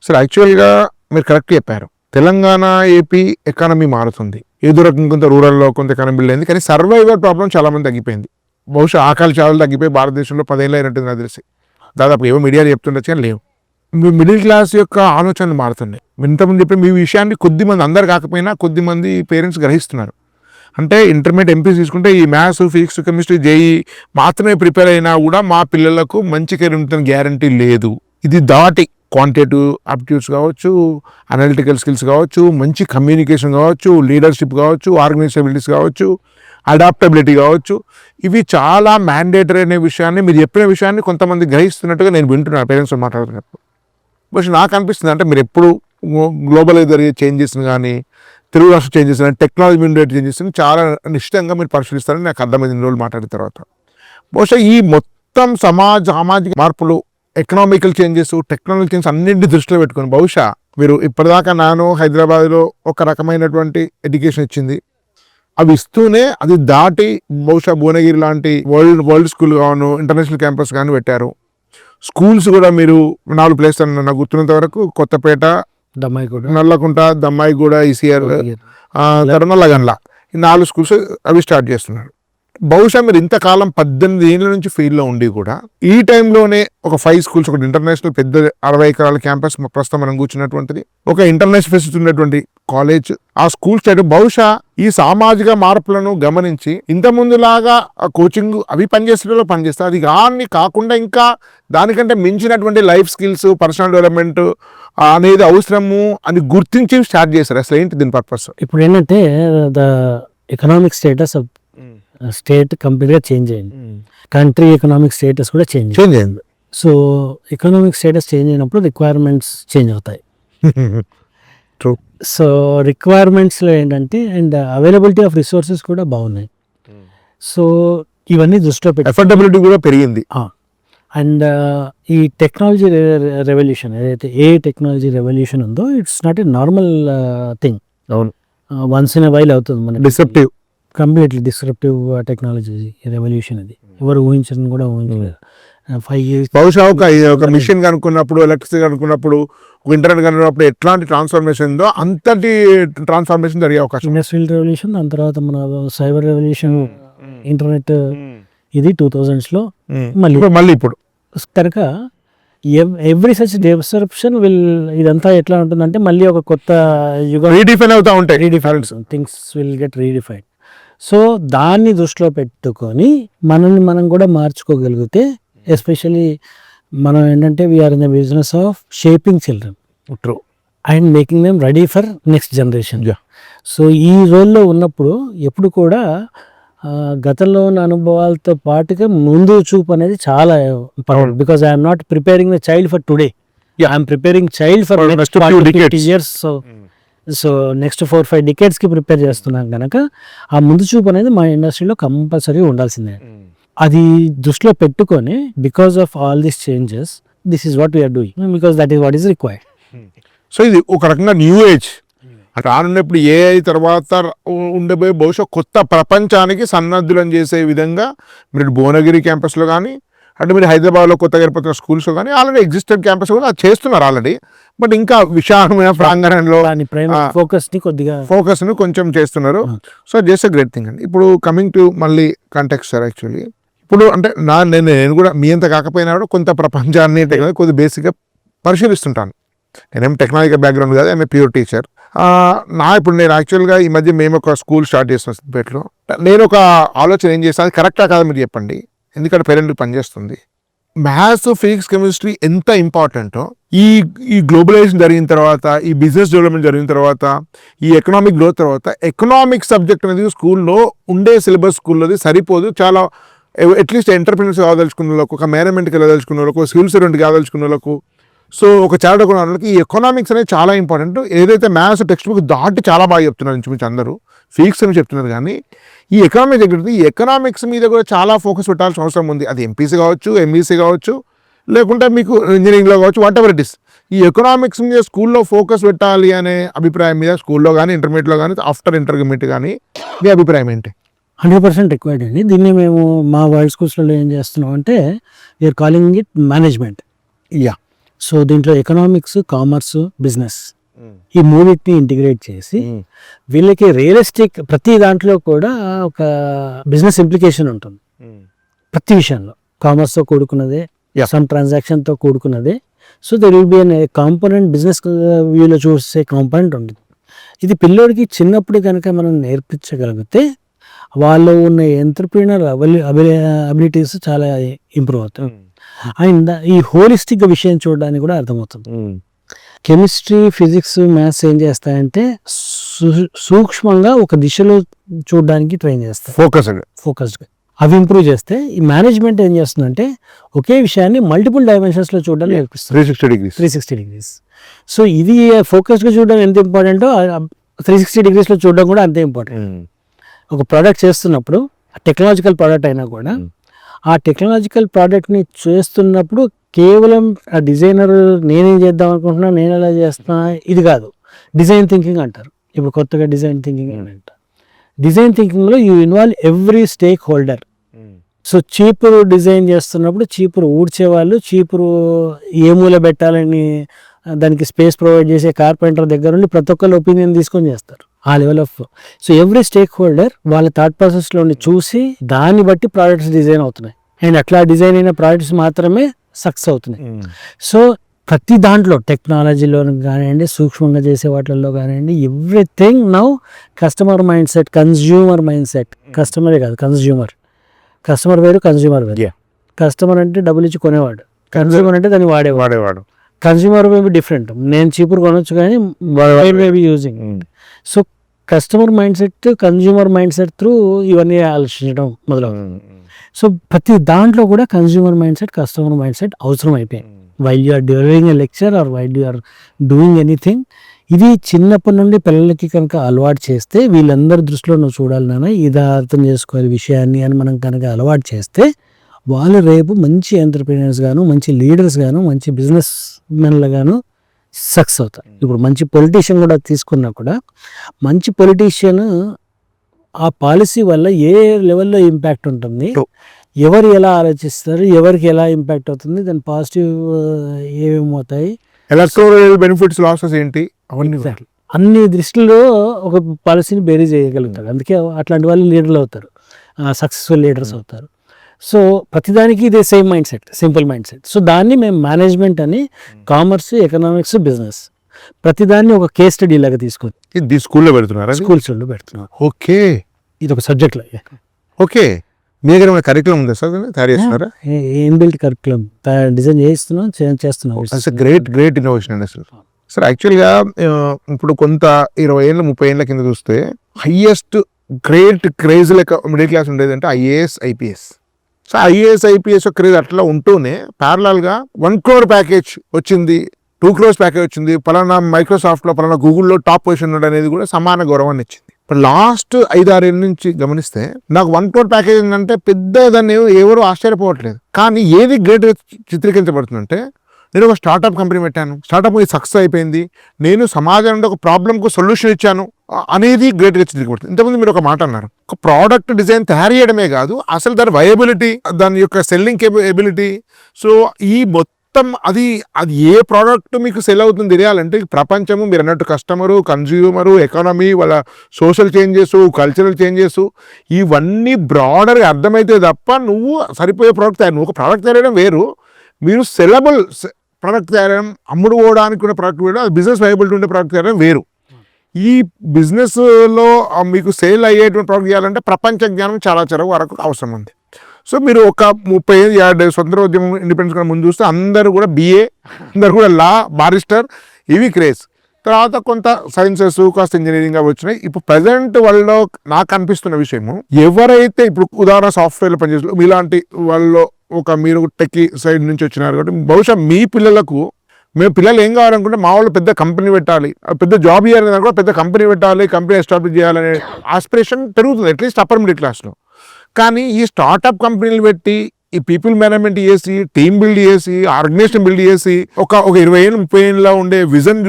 సార్ యాక్చువల్గా మీరు కరెక్ట్ చెప్పారు, తెలంగాణ ఏపీ ఎకానమీ మారుతుంది, ఏదో రకంగా కొంత రూరల్లో కొంత ఎకానమీ బిల్డ్ అయింది, కానీ సర్వైవల్ ప్రాబ్లం చాలా మంది తగ్గిపోయింది. బహుశా ఆకలి చావులు తగ్గిపోయి భారతదేశంలో 10 ఏళ్ళు అయినట్టుంది నాకు తెలిసి, దాదాపు ఏవో మీడియాలో చెప్తుండొచ్చు కానీ లేవు. మిడిల్ క్లాస్ యొక్క ఆలోచనలు మారుతున్నాయి. ఇంతకుముందు చెప్పి మీ విషయాన్ని కొద్దిమంది, అందరు కాకపోయినా కొద్దిమంది పేరెంట్స్ గ్రహిస్తున్నారు. అంటే ఇంటర్మీడియట్ ఎంపీసీ తీసుకుంటే ఈ మ్యాథ్స్, ఫిజిక్స్, కెమిస్ట్రీ, జేఈ మాత్రమే ప్రిపేర్ అయినా కూడా మా పిల్లలకు మంచి కెరీర్ ఉంటుందని గ్యారంటీ లేదు. ఇది దాటి క్వాంటిటేటివ్ ఆప్టిట్యూడ్స్ కావచ్చు, అనలిటికల్ స్కిల్స్ కావచ్చు, మంచి కమ్యూనికేషన్ కావచ్చు, లీడర్షిప్ కావచ్చు, ఆర్గనైజబిలిటీస్ కావచ్చు, అడాప్టబిలిటీ కావచ్చు, ఇవి చాలా మ్యాండేటరీ అనే విషయాన్ని, మీరు చెప్పిన విషయాన్ని కొంతమంది గ్రహిస్తున్నట్టుగా నేను వింటున్నాను పేరెంట్స్ మాట్లాడుతున్నప్పుడు. బట్ నాకు అనిపిస్తుంది, అంటే మీరు ఎప్పుడు గ్లోబల్గా జరిగే చేంజెస్ని కానీ, తెలుగు రాష్ట్ర చేంజెస్ కానీ, టెక్నాలజీ మీద చేంజెస్ని చాలా నిశ్చితంగా మీరు పరిశీలిస్తారని నాకు అర్థమైంది రోజులు మాట్లాడిన తర్వాత. బహుశా ఈ మొత్తం సామాజిక మార్పులు, ఎకనామికల్ చేంజెస్, టెక్నాలజీ చేంజెస్ అన్నింటినీ దృష్టిలో పెట్టుకొని బహుశా మీరు ఇప్పటిదాకా నాను హైదరాబాద్లో ఒక రకమైనటువంటి ఎడ్యుకేషన్ ఇచ్చింది, అవి ఇస్తూనే అది దాటి బహుశా భువనగిరి లాంటి వరల్డ్ స్కూల్ గాను, ఇంటర్నేషనల్ క్యాంపస్ కానీ పెట్టారు. స్కూల్స్ కూడా మీరు 4 ప్లేస్ నాకు గుర్తున్నంత వరకు కొత్తపేట, దమ్మాయిగూడ, నల్లకుంట, దమ్మాయిగూడ, ఈసీఆర్, తరుణలగన్ల, ఈ 4 స్కూల్స్ అవి స్టార్ట్ చేస్తున్నారు. బహుశా మీరు ఇంతకాలం 18 ఏళ్ళ నుంచి ఫీల్డ్లో ఉండి కూడా ఈ టైంలోనే ఒక 5 స్కూల్స్, ఒకటి ఇంటర్నేషనల్ పెద్ద 60 ఎకరాల క్యాంపస్ ప్రస్తుతం మనం కూర్చున్నటువంటిది, ఒక ఇంటర్నేషనల్ ఫెసిలిటీ ఉన్నటువంటి కాలేజ్, ఆ స్కూల్ స్టైల్ బహుశా ఈ సామాజిక మార్పులను గమనించి ఇంతకుముందులాగా కోచింగ్ అవి పనిచేసేటలో పనిచేస్తారు, అది కానీ కాకుండా ఇంకా దానికంటే మించినటువంటి లైఫ్ స్కిల్స్, పర్సనల్ డెవలప్మెంట్ అనేది అవసరము అని గుర్తించి స్టార్ట్ చేశారు. అసలు ఏంటి దీని పర్పస్? ఇప్పుడు ఏంటంటే the economic status of state కంప్లీట్గా చేంజ్ అయింది, కంట్రీ ఎకనామిక్ స్టేటస్ కూడా చేంజ్ అయింది. సో ఎకనామిక్ స్టేటస్ చేంజ్ అయినప్పుడు రిక్వైర్మెంట్స్ చేంజ్ అవుతాయి. సో రిక్వైర్మెంట్స్లో ఏంటంటే అండ్ అవైలబిలిటీ ఆఫ్ రిసోర్సెస్ కూడా బాగున్నాయి. సో ఇవన్నీ దృష్టిలో పెట్టి అఫోర్డబిలిటీ కూడా పెరిగింది. అండ్ ఈ టెక్నాలజీ రెవల్యూషన్ ఏదైతే టెక్నాలజీ రెవల్యూషన్ ఉందో it's not a normal thing. అవును, వన్స్ ఇన్ వైల్ అవుతుంది మనకి. Deceptive, completely descriptive technology revolution ఇది. ఎవరు ఊహించని కూడా ఊహించలేదు. 5 years బహుశా ఒక మిషన్ కనుక్కున్నప్పుడు, ఎలక్ట్రిసిటీ కనుక్కున్నప్పుడు, ఒక ఇంటర్నెట్ కనుక్కున్నప్పుడు ఎట్లాంటి ట్రాన్స్ఫర్మేషన్ ఉందో అంతటి ట్రాన్స్ఫర్మేషన్ జరిగే అవకాశం. ఇండస్ట్రియల్ రెవల్యూషన్, దాని తర్వాత మన సైబర్ రెవల్యూషన్, ఇంటర్నెట్, ఇది 2000s మళ్ళీ ఇప్పుడు కనుక ఎవ్రీ సచ్ డిస్రప్షన్ ఇదంతా ఎట్లా ఉంటుందంటే మళ్ళీ ఒక కొత్త యుగం రీడిఫైన్ అవుతా ఉంటాయి, redefined things will get redefined. So దాన్ని దృష్టిలో పెట్టుకొని మనల్ని మనం కూడా మార్చుకోగలిగితే, ఎస్పెషలీ మనం ఏంటంటే we're in the business of shaping children true and making them ready for next generation. So ఈ రోల్లో ఉన్నప్పుడు ఎప్పుడు కూడా గతంలో ఉన్న అనుభవాలతో పాటుగా ముందు చూపు అనేది చాలా important. Because I'm not preparing the child for today, I'm preparing child for next 50 years. So next 4-5 decades prepare చేస్తున్నాం కనుక ఆ ముందు చూపు అనేది మా ఇండస్ట్రీలో కంపల్సరీ ఉండాల్సిందే. అది దృష్టిలో పెట్టుకొని because of all these changes this is what we're doing, because that is what is required. So ఇది ఒక రకంగా న్యూ ఏజ్ రానున్నప్పుడు ఏఐ తర్వాత ఉండబోయే బహుశా కొత్త ప్రపంచానికి సన్నద్ధులను చేసే విధంగా మీరు భువనగిరి క్యాంపస్లో కానీ, అంటే మీరు హైదరాబాద్లో కొత్తగా ఏర్పడుతున్న స్కూల్స్లో కానీ ఆల్రెడీ ఎగ్జిస్టెంట్ క్యాంపస్ కూడా అది చేస్తున్నారు ఆల్రెడీ. బట్ ఇంకా విశాలమైన ప్రాంగణంలో ఫోకస్ని కొంచెం చేస్తున్నారు. సో జస్ట్ గ్రేట్ థింగ్ అండి. ఇప్పుడు కమింగ్ టు మళ్ళీ కాంటెక్స్ట్ సార్, యాక్చువల్లీ ఇప్పుడు అంటే నేను కూడా మీ అంత కాకపోయినా కూడా కొంత ప్రపంచాన్ని కొద్ది బేసిక్గా పరిశీలిస్తుంటాను. నేనేం టెక్నాలజికల్ బ్యాక్గ్రౌండ్ కాదు, ఐఎమ్ ఏ ప్యూర్ టీచర్. ఇప్పుడు నేను యాక్చువల్గా ఈ మధ్య మేము ఒక స్కూల్ స్టార్ట్ చేస్తున్నాం సిద్దిపేటలో. నేను ఒక ఆలోచన ఏం చేస్తాను, అది కరెక్టా కాదా మీరు చెప్పండి, ఎందుకంటే పేరెంట్కి పనిచేస్తుంది. మ్యాథ్స్, ఫిజిక్స్, కెమిస్ట్రీ ఎంత ఇంపార్టెంటో ఈ గ్లోబలైజేషన్ జరిగిన తర్వాత, ఈ బిజినెస్ డెవలప్మెంట్ జరిగిన తర్వాత, ఈ ఎకనామిక్ గ్రోత్ తర్వాత ఎకనామిక్ సబ్జెక్ట్ అనేది స్కూల్లో ఉండే సిలబస్ స్కూల్లోది సరిపోదు. చాలా అట్లీస్ట్ ఎంటర్ప్రినర్స్ కావదలుచుకున్న వాళ్ళకు, ఒక మేనేజ్మెంట్కి వెళ్ళదలుచుకున్న వాళ్ళకు, సివిల్ సర్వెంట్ కావదలుచుకున్న వాళ్ళకు, సో ఒక చార్టర్డ్ అకౌంటెంట్కి ఈ ఎకనామిక్స్ అనేది చాలా ఇంపార్టెంట్. ఏదైతే మ్యాథ్స్ టెక్స్ట్ బుక్ దాటి చాలా బాగా చెప్తున్నారు ఇంచుమించు అందరూ, ఫిజిక్స్ అని చెప్తున్నారు, కానీ ఈ ఎకనామిక్స్ మీద కూడా చాలా ఫోకస్ పెట్టాల్సిన అవసరం ఉంది. అది ఎంపీసీ కావచ్చు, ఎంఈసీ కావచ్చు, లేకుంటే మీకు ఇంజనీరింగ్లో కావచ్చు, వాట్ ఎవర్ ఇట్ ఇస్. ఈ ఎకనామిక్స్ మీద స్కూల్లో ఫోకస్ పెట్టాలి అనే అభిప్రాయం మీద స్కూల్లో కానీ, ఇంటర్మీడియట్లో కానీ, ఆఫ్టర్ ఇంటర్మీడియట్ కానీ మీ అభిప్రాయం ఏంటి? 100% రిక్వైర్డ్ అండి. దీన్ని మేము మా వరల్డ్ స్కూల్స్లో ఏం చేస్తున్నాం అంటే we're calling it management. So దీంట్లో ఎకనామిక్స్, కామర్స్, బిజినెస్ ఈ మూడింటిని ఇంటిగ్రేట్ చేసి వీళ్ళకి రియలిస్టిక్ ప్రతి దాంట్లో కూడా ఒక బిజినెస్ ఇంప్లికేషన్ ఉంటుంది. ప్రతి విషయంలో కామర్స్తో కూడుకున్నదే, సమ్ ట్రాన్సాక్షన్తో కూడుకున్నదే. So there will be an component business వ్యూలో చూసే కాంపోనెంట్ ఉంటుంది. ఇది పిల్లోడికి చిన్నప్పుడు కనుక మనం నేర్పించగలిగితే వాళ్ళు ఉన్న ఎంటర్ప్రీనర్ అబిలిటీస్ చాలా ఇంప్రూవ్ అవుతాయి. అండ్ ఈ హోలిస్టిక్ విషయం చూడడానికి కూడా అర్థమవుతుంది. కెమిస్ట్రీ, ఫిజిక్స్, మ్యాథ్స్ ఏం చేస్తాయంటే సూక్ష్మంగా ఒక దిశలో చూడడానికి ట్రైన్ చేస్తాయి, ఫోకస్డ్గా. అవి ఇంప్రూవ్ చేస్తే ఈ మేనేజ్మెంట్ ఏం చేస్తుందంటే ఒకే విషయాన్ని మల్టిపుల్ డైమెన్షన్స్లో చూడడానికి నేర్పిస్తుంది, 360 degrees. సో ఇది ఫోకస్డ్గా చూడడం ఎంత ఇంపార్టెంటో 360 degreesలో చూడడం కూడా అంతే ఇంపార్టెంట్. ఒక ప్రోడక్ట్ చేస్తున్నప్పుడు టెక్నాలజికల్ ప్రోడక్ట్ అయినా కూడా ఆ టెక్నాలజికల్ ప్రోడక్ట్ని చేస్తున్నప్పుడు కేవలం ఆ డిజైనర్ నేనేం చేద్దాం అనుకుంటున్నా, నేను ఎలా చేస్తున్నా ఇది కాదు. డిజైన్ థింకింగ్ అంటారు ఇప్పుడు కొత్తగా, డిజైన్ థింకింగ్ అని అంటారు. డిజైన్ థింకింగ్లో you involve every stakeholder. So చీపురు డిజైన్ చేస్తున్నప్పుడు చీపురు ఊడ్చేవాళ్ళు, చీపురు ఏ మూల పెట్టాలని దానికి స్పేస్ ప్రొవైడ్ చేసే కార్పెంటర్ దగ్గర నుండి ప్రతి ఒక్కరు ఒపీనియన్ తీసుకొని చేస్తారు ఆ level of. So every stakeholder వాళ్ళ థాట్ ప్రాసెస్లోని చూసి దాన్ని బట్టి ప్రోడక్ట్స్ డిజైన్ అవుతున్నాయి అండ్ అట్లా డిజైన్ అయిన ప్రోడక్ట్స్ మాత్రమే సక్సెస్ అవుతున్నాయి. సో ప్రతి దాంట్లో టెక్నాలజీలో కానివ్వండి, సూక్ష్మంగా చేసే వాటిల్లో కానివ్వండి, everything now customer mind set, consumer mind set. కస్టమరే కాదు, కస్టమర్ వేరు, కన్జ్యూమర్ వేరు. కస్టమర్ అంటే డబ్బులు ఇచ్చి కొనేవాడు, కన్జ్యూమర్ అంటే దాన్ని వాడేవాడు. కన్జ్యూమర్ మేబీ డిఫరెంట్, నేను చీపురు కొనొచ్చు కానీ maybe using. So customer mind set, consumer mind set through ఇవన్నీ ఆలోచించడం మొదలవుతుంది. సో ప్రతి దాంట్లో కూడా consumer mind set, customer mind set అవసరం అయిపోయింది. While you are delivering a lecture or while you are doing anything, ఇది చిన్నప్పటి నుండి పిల్లలకి కనుక అలవాటు చేస్తే, వీళ్ళందరి దృష్టిలో నువ్వు చూడాలి నాన్న, ఇది అర్థం చేసుకోవాలి విషయాన్ని అని మనం కనుక అలవాటు చేస్తే, వాళ్ళు రేపు మంచి ఎంటర్ప్రీనర్స్ గాను, మంచి లీడర్స్ గాను, మంచి బిజినెస్ మెన్లు గాను సక్సెస్ అవుతారు. ఇప్పుడు మంచి పొలిటీషియన్ కూడా తీసుకున్నా కూడా, మంచి పొలిటీషియన్ ఆ పాలసీ వల్ల ఏ లెవెల్లో ఇంపాక్ట్ ఉంటుంది, ఎవరు ఎలా ఆలోచిస్తారు, ఎవరికి ఎలా ఇంపాక్ట్ అవుతుంది, దాని పాజిటివ్ ఏమేమవుతాయి, ఎలక్టోరల్ బెనిఫిట్స్, లాసెస్ ఏంటి, అవన్నీ అన్ని దృష్టిలో ఒక పాలసీని బేరీ చేయగలుగుతారు. అందుకే అట్లాంటి వాళ్ళు లీడర్లు అవుతారు, సక్సెస్ఫుల్ లీడర్స్ అవుతారు. సో ప్రతిదానికి ఇదే same mind set, simple mind set. So దాన్ని మేము మేనేజ్మెంట్ అని, కామర్స్, ఎకనామిక్స్, బిజినెస్ ప్రతిదాన్ని ఒక కేస్ స్టడీ లాగా తీసుకొని ఇది స్కూల్లో పెడుతున్నారా? స్కూల్స్లో పెడుతున్నాం. ఓకే, ఇది ఒక సబ్జెక్ట్ లాగా. ఓకే, మీ దగ్గర ఏమైనా కరికులం ఉందా సార్, తయారు చేస్తున్నారా? ఇన్బిల్ట్ కరికులం డిజైన్ చేస్తున్నాం. గ్రేట్ ఇన్నోవేషన్ అండి అసలు. సార్ యాక్చువల్గా ఇప్పుడు కొంత 20 ఏళ్ళ 30 ఏళ్ళ కింద చూస్తే హైయెస్ట్ గ్రేట్ క్రేజ్ లెక్క మిడిల్ క్లాస్ ఉండేది అంటే IAS, IPS. So IAS, IPS craze అట్లా ఉంటూనే ప్యారలల్గా 1 crore ప్యాకేజ్ వచ్చింది, 2 crores ప్యాకేజ్ వచ్చింది, పలానా మైక్రోసాఫ్ట్లో, పలానా గూగుల్లో టాప్ పొజిషన్ ఉన్నాడు అనేది కూడా సమాన గౌరవాన్ని ఇచ్చింది. ఇప్పుడు లాస్ట్ 5-6 ఏళ్ళ నుంచి గమనిస్తే నాకు 1 crore ప్యాకేజ్ అంటే పెద్ద దాన్ని ఎవరు ఆశ్చర్యపోవట్లేదు. కానీ ఏది గ్రేట్ చిత్రీకరించబడుతుందంటే, నేను ఒక స్టార్టప్ కంపెనీ పెట్టాను, స్టార్టప్ సక్సెస్ అయిపోయింది, నేను సమాజంలో ఒక ప్రాబ్లంకు సొల్యూషన్ ఇచ్చాను అనేది గ్రేట్గా చిత్రీకరించబడుతుంది. ఇంతకుముందు మీరు ఒక మాట అన్నారు, ఒక ప్రోడక్ట్ డిజైన్ తయారు చేయడమే కాదు, అసలు దాని వయబిలిటీ, దాని యొక్క సెల్లింగ్ ఎబిలిటీ, సో ఈ మొత్తం అది ఏ ప్రోడక్ట్ మీకు సెల్ అవుతుంది తెలియాలంటే ప్రపంచము, మీరు అన్నట్టు కస్టమరు, కన్జ్యూమరు, ఎకానమీ, వాళ్ళ సోషల్ చేంజెస్, కల్చరల్ చేంజెస్, ఇవన్నీ బ్రాడర్గా అర్థమైతే తప్ప నువ్వు సరిపోయే ప్రోడక్ట్ తయారు. నువ్వు ఒక ప్రోడక్ట్ తయారు వేరు, మీరు సెలబుల్ ప్రోడక్ట్ తయారడం, అమ్ముడు పోవడానికి ఉన్న ప్రోడక్ట్ వేరు, అది బిజినెస్ వైబిలిటీ ఉండే ప్రోడక్ట్ తయారడం వేరు. ఈ బిజినెస్లో మీకు సేల్ అయ్యేటువంటి ప్రోడక్ట్ చేయాలంటే ప్రపంచ జ్ఞానం చాలా వరకు అవసరం ఉంది. సో మీరు ఒక 30 స్వతంత్ర ఉద్యమం ఇండిపెండెన్స్ కన్నా ముందు చూస్తే అందరూ కూడా BA, అందరూ కూడా లా, బారిస్టర్, ఇవి క్రేజ్. తర్వాత కొంత సైన్సెస్, కాస్త ఇంజనీరింగ్ అవి వచ్చినాయి. ఇప్పుడు ప్రజెంట్ వరల్డ్లో నాకు అనిపిస్తున్న విషయము, ఎవరైతే ఇప్పుడు ఉదాహరణ సాఫ్ట్వేర్లో పనిచేస్తారు, మీలాంటి వాళ్ళు మీరు టెక్కీ సైడ్ నుంచి వచ్చినారు కాబట్టి బహుశా మీ పిల్లలకు, మేము పిల్లలు ఏం కావాలనుకుంటే మా వాళ్ళు పెద్ద కంపెనీ పెట్టాలి, పెద్ద జాబ్ చేయాలి, కూడా పెద్ద కంపెనీ పెట్టాలి, కంపెనీ ఎస్టాబ్లిష్ చేయాలనే ఆస్పిరేషన్ పెరుగుతుంది, అట్లీస్ట్ అప్పర్ మిడిల్ క్లాస్లో. కానీ ఈ స్టార్టప్ కంపెనీలు పెట్టి ఈ పీపుల్ మేనేజ్మెంట్ చేసి, టీమ్ బిల్డ్ చేసి, ఆర్గనైజేషన్ బిల్డ్ చేసి, ఒక 20 ఏళ్ళు 30 ఏళ్ళలో ఉండే విజన్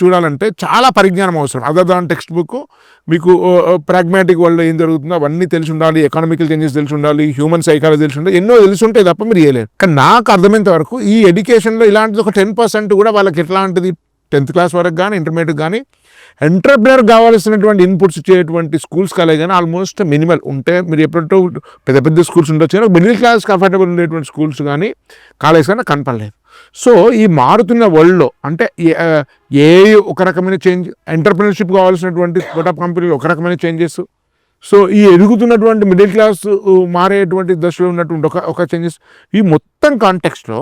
చూడాలంటే చాలా పరిజ్ఞానం అవసరం. అదర్ దాన్ టెక్స్ట్ బుక్, మీకు ప్రాగ్మాటిక్ వరల్డ్ ఏం జరుగుతుందో అవన్నీ తెలిసి ఉండాలి, ఎకనామికల్ చేంజెస్ తెలిసి ఉండాలి, హ్యూమన్ సైకాలజీ తెలిసి ఉండాలి, ఎన్నో తెలిసి ఉంటే తప్ప మీరు చేయలేరు. కానీ నాకు అర్థమైనంత వరకు ఈ ఎడ్యుకేషన్లో ఇలాంటిది ఒక 10% కూడా వాళ్ళకి ఎట్లాంటిది 10th క్లాస్ వరకు కానీ, ఇంటర్మీడియట్ కానీ, ఎంటర్ప్రినర్ కావాల్సినటువంటి ఇన్పుట్స్ ఇచ్చేటువంటి స్కూల్స్, కాలేజ్ కానీ ఆల్మోస్ట్ మినిమల్ ఉంటే, మీరు ఎప్పుడంటూ పెద్ద స్కూల్స్ ఉండొచ్చు కానీ మిడిల్ క్లాస్ కంఫర్టబుల్ ఉండేటువంటి స్కూల్స్ కానీ, కాలేజ్ కానీ కనపడలేదు. సో ఈ మారుతున్న వరల్డ్లో అంటే ఏ ఒక రకమైన చేంజ్, ఎంటర్ప్రినర్షిప్ కావాల్సినటువంటి స్టార్టప్ కంపెనీలు ఒక రకమైన చేంజెస్, సో ఈ ఎదుగుతున్నటువంటి మిడిల్ క్లాస్ మారేటువంటి దశలో ఉన్నటువంటి ఒక చేంజెస్, ఈ మొత్తం కాంటెక్స్ట్లో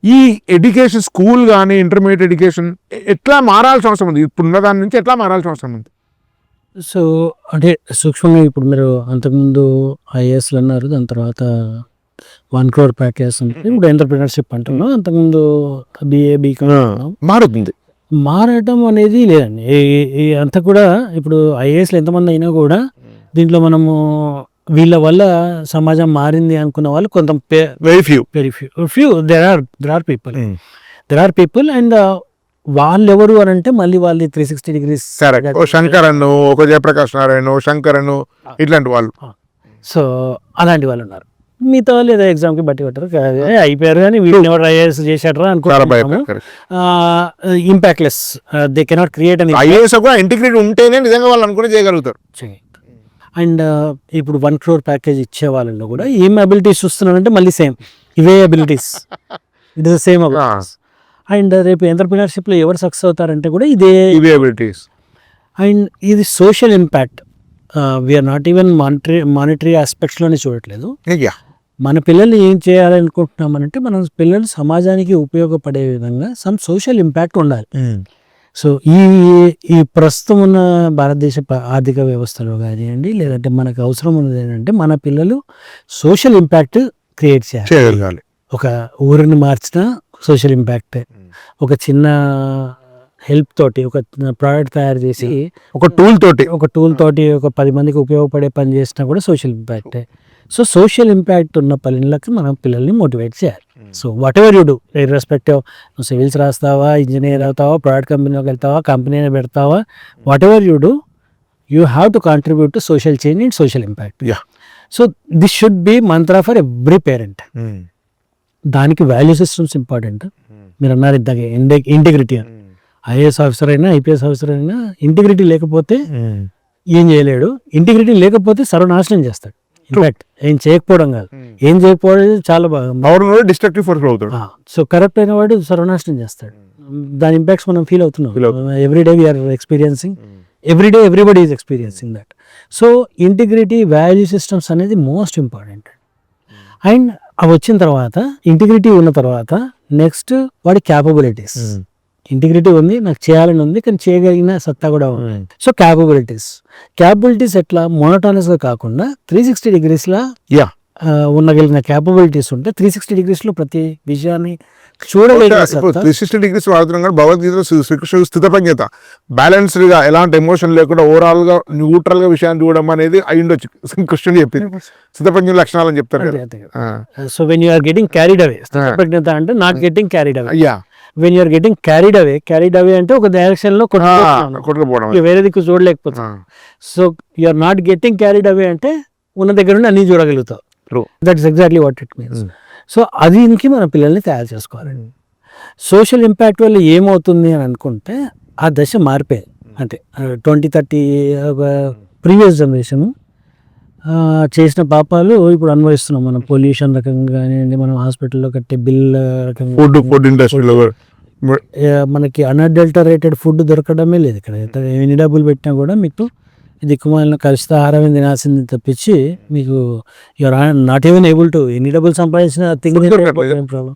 ఈ ఎడ్యుకేషన్, స్కూల్ కానీ ఇంటర్మీడియట్ ఎడ్యుకేషన్ ఎట్లా మారాల్సిన అవసరం ఉంది, ఇప్పుడున్న దాని నుంచి ఎట్లా మారాల్సిన అవసరం ఉంది? సో అంటే సూక్ష్మంగా ఇప్పుడు మీరు అంతకుముందు ఐఏఎస్లు అన్నారు, దాని తర్వాత 1 crore ప్యాకేజ్ అంటే ఇప్పుడు ఎంటర్ప్రినర్షిప్ అంటున్నాం, అంతకుముందు BA, BCom మారుతుంది. మారటం అనేది లేదండి. అంతా కూడా ఇప్పుడు ఐఏఎస్లు ఎంతమంది అయినా కూడా దీంట్లో మనము వీళ్ళ వల్ల సమాజం మారింది అనుకున్న వాళ్ళు కొంత very few there are people and వాళ్ళెవరు అని అంటే మళ్ళీ వాళ్ళు 360 degrees శంకర్ అను, ఒక జయప్రకాష్ నారాయణ, శంకర్ అను, ఇట్లాంటి వాళ్ళు. సో అలాంటి వాళ్ళు ఉన్నారు. మిగతా వాళ్ళు ఏదో ఎగ్జామ్కి బట్టి పెట్టారు అయిపోయారు కానీ వీళ్ళని ఎవరు ఐఏఎస్ చేశాడరా చాలా అనుకుంటున్నాము. భయపడతారు. ఇంపాక్ట్లెస్, దే కెనాట్ క్రియేట్ అని ఐఏఎస్ కూడా ఇంటిగ్రిటీ ఉంటేనే నిజంగా వాళ్ళు అనుకుని చేయగలుగుతారు. అండ్ ఇప్పుడు 1 crore ప్యాకేజ్ ఇచ్చే వాళ్ళలో కూడా ఏం అబిలిటీస్ చూస్తున్నారంటే మళ్ళీ సేమ్ ఇవే abilities, it is same abilities. And రేపు ఎంటర్‌ప్రెన్యూర్‌షిప్‌లో ఎవరు సక్సెస్ అవుతారంటే కూడా ఇదే. ఇవే అబిలిటీస్. అండ్ ఇది social impact, we're not even monetary ఆస్పెక్ట్స్లోనే చూడట్లేదు. మన పిల్లల్ని ఏం చేయాలనుకుంటున్నామనంటే మన పిల్లలు సమాజానికి ఉపయోగపడే విధంగా సమ్ సోషల్ ఇంపాక్ట్ ఉండాలి. సో ఈ ప్రస్తుతం ఉన్న భారతదేశ ఆర్థిక వ్యవస్థలో కానివ్వండి, లేదంటే మనకు అవసరం ఉన్నది ఏంటంటే మన పిల్లలు సోషల్ ఇంపాక్ట్ క్రియేట్ చేయాలి. ఒక ఊరిని మార్చిన సోషల్ ఇంపాక్ట్, ఒక చిన్న హెల్ప్ తోటి ఒక ప్రోడక్ట్ తయారు చేసి ఒక టూల్ తోటి ఒక 10 మందికి ఉపయోగపడే పని చేసినా కూడా సోషల్ ఇంపాక్టే. సో సోషల్ ఇంపాక్ట్ ఉన్న పనులకు మనం పిల్లల్ని మోటివేట్ చేయాలి. So what ever you do, irrespective నువ్వు సివిల్స్ రాస్తావా, ఇంజనీర్ అవుతావా, ప్రోడక్ట్ కంపెనీలోకి వెళ్తావా, కంపెనీని పెడతావా, what ever you do, you have to contribute to social change and social impact. So this should be Mantra for every parent. దానికి value systems important. మీరు అన్నారు ఇందాక integrity అని. ఐఏఎస్ ఆఫీసర్ అయినా ఐపీఎస్ ఆఫీసర్ అయినా ఇంటిగ్రిటీ లేకపోతే ఏం చేయలేడు. ఇంటిగ్రిటీ లేకపోతే సర్వనాశనం చేస్తాడు. ఇన్ఫాక్ట్ ఏం చేయకపోవడం కాదు, ఏం చేయకపోవడం చాలా బాగా డిస్ట్రక్టివ్ ఫోర్స్ అవుతాడు. సో కరప్ట్ అయిన వాడు సర్వనాశనం చేస్తాడు. దాని ఇంపాక్ట్స్ మనం ఫీల్ అవుతున్నాం. Everyday we're experiencing, everyday everybody is experiencing that. So integrity, value systems అనేది మోస్ట్ ఇంపార్టెంట్. అండ్ అవి వచ్చిన తర్వాత, ఇంటిగ్రిటీ ఉన్న తర్వాత నెక్స్ట్ వాడి క్యాపబిలిటీస్. ఇంటిగ్రిటీ ఉంది, నాకు చేయాలని ఉంది, కానీ చేయగలిగిన సత్తా కూడా ఉంది. సో క్యాపబిలిటీస్ ఎట్లా మోనోటానస్గా కాకుండా 360 degreesలా ఉండగలిగిన క్యాపబిలిటీస్ ఉంటే 360 degreesలో ప్రతి విషయాన్ని చూడగలిగిన 360 degrees వాడుతున్నాం కూడా భగవద్గీతలో శ్రీకృష్ణుడు స్థితప్రజ్ఞత, బ్యాలెన్స్డ్ గా ఎలాంటి ఎమోషన్ లేకుండా ఓవరాల్ గా న్యూట్రల్ గా విషయాన్ని చూడడం అనేది అయ్యుండొచ్చు. కృష్ణుడు చెప్పింది స్థితప్రజ్ఞ లక్షణాలు అని చెప్తారు. So when you are getting carried away, స్థితప్రజ్ఞత అంటే not getting carried away. When you're getting carried away అంటే ఒక డైరెక్షన్ లో కొట్టుకుపోవడం, వేరే దిక్కు చూడలేకపోతాం. So you're not getting carried away అంటే ఉన్న దగ్గర నుండి అన్ని చూడగలుగుతావు. That is exactly what it means. So దీనికి మన పిల్లల్ని తయారు చేసుకోవాలి. సోషల్ ఇంపాక్ట్ వల్ల ఏమవుతుంది అని అనుకుంటే ఆ దశ మారిపోయింది. అంటే 20-30 ప్రీవియస్ జనరేషన్ చేసిన పాపాలు ఇప్పుడు అనుభవిస్తున్నాం. మనం పొల్యూషన్ రకంగా కానివ్వండి, మనం హాస్పిటల్లో కట్టే బిల్ రకంగా, ఫుడ్ ఇండస్ట్రీలో మనకి అన్అడల్టరేటెడ్ ఫుడ్ దొరకడమే లేదు. ఇక్కడ ఎన్ని డబ్బులు పెట్టినా కూడా మీకు దిక్కుమాలిన కలుషిత ఆహారం తినాల్సింది తప్పించి మీకు you're not even able to, ఎన్ని డబ్బులు సంపాదించిన ప్రాబ్లం,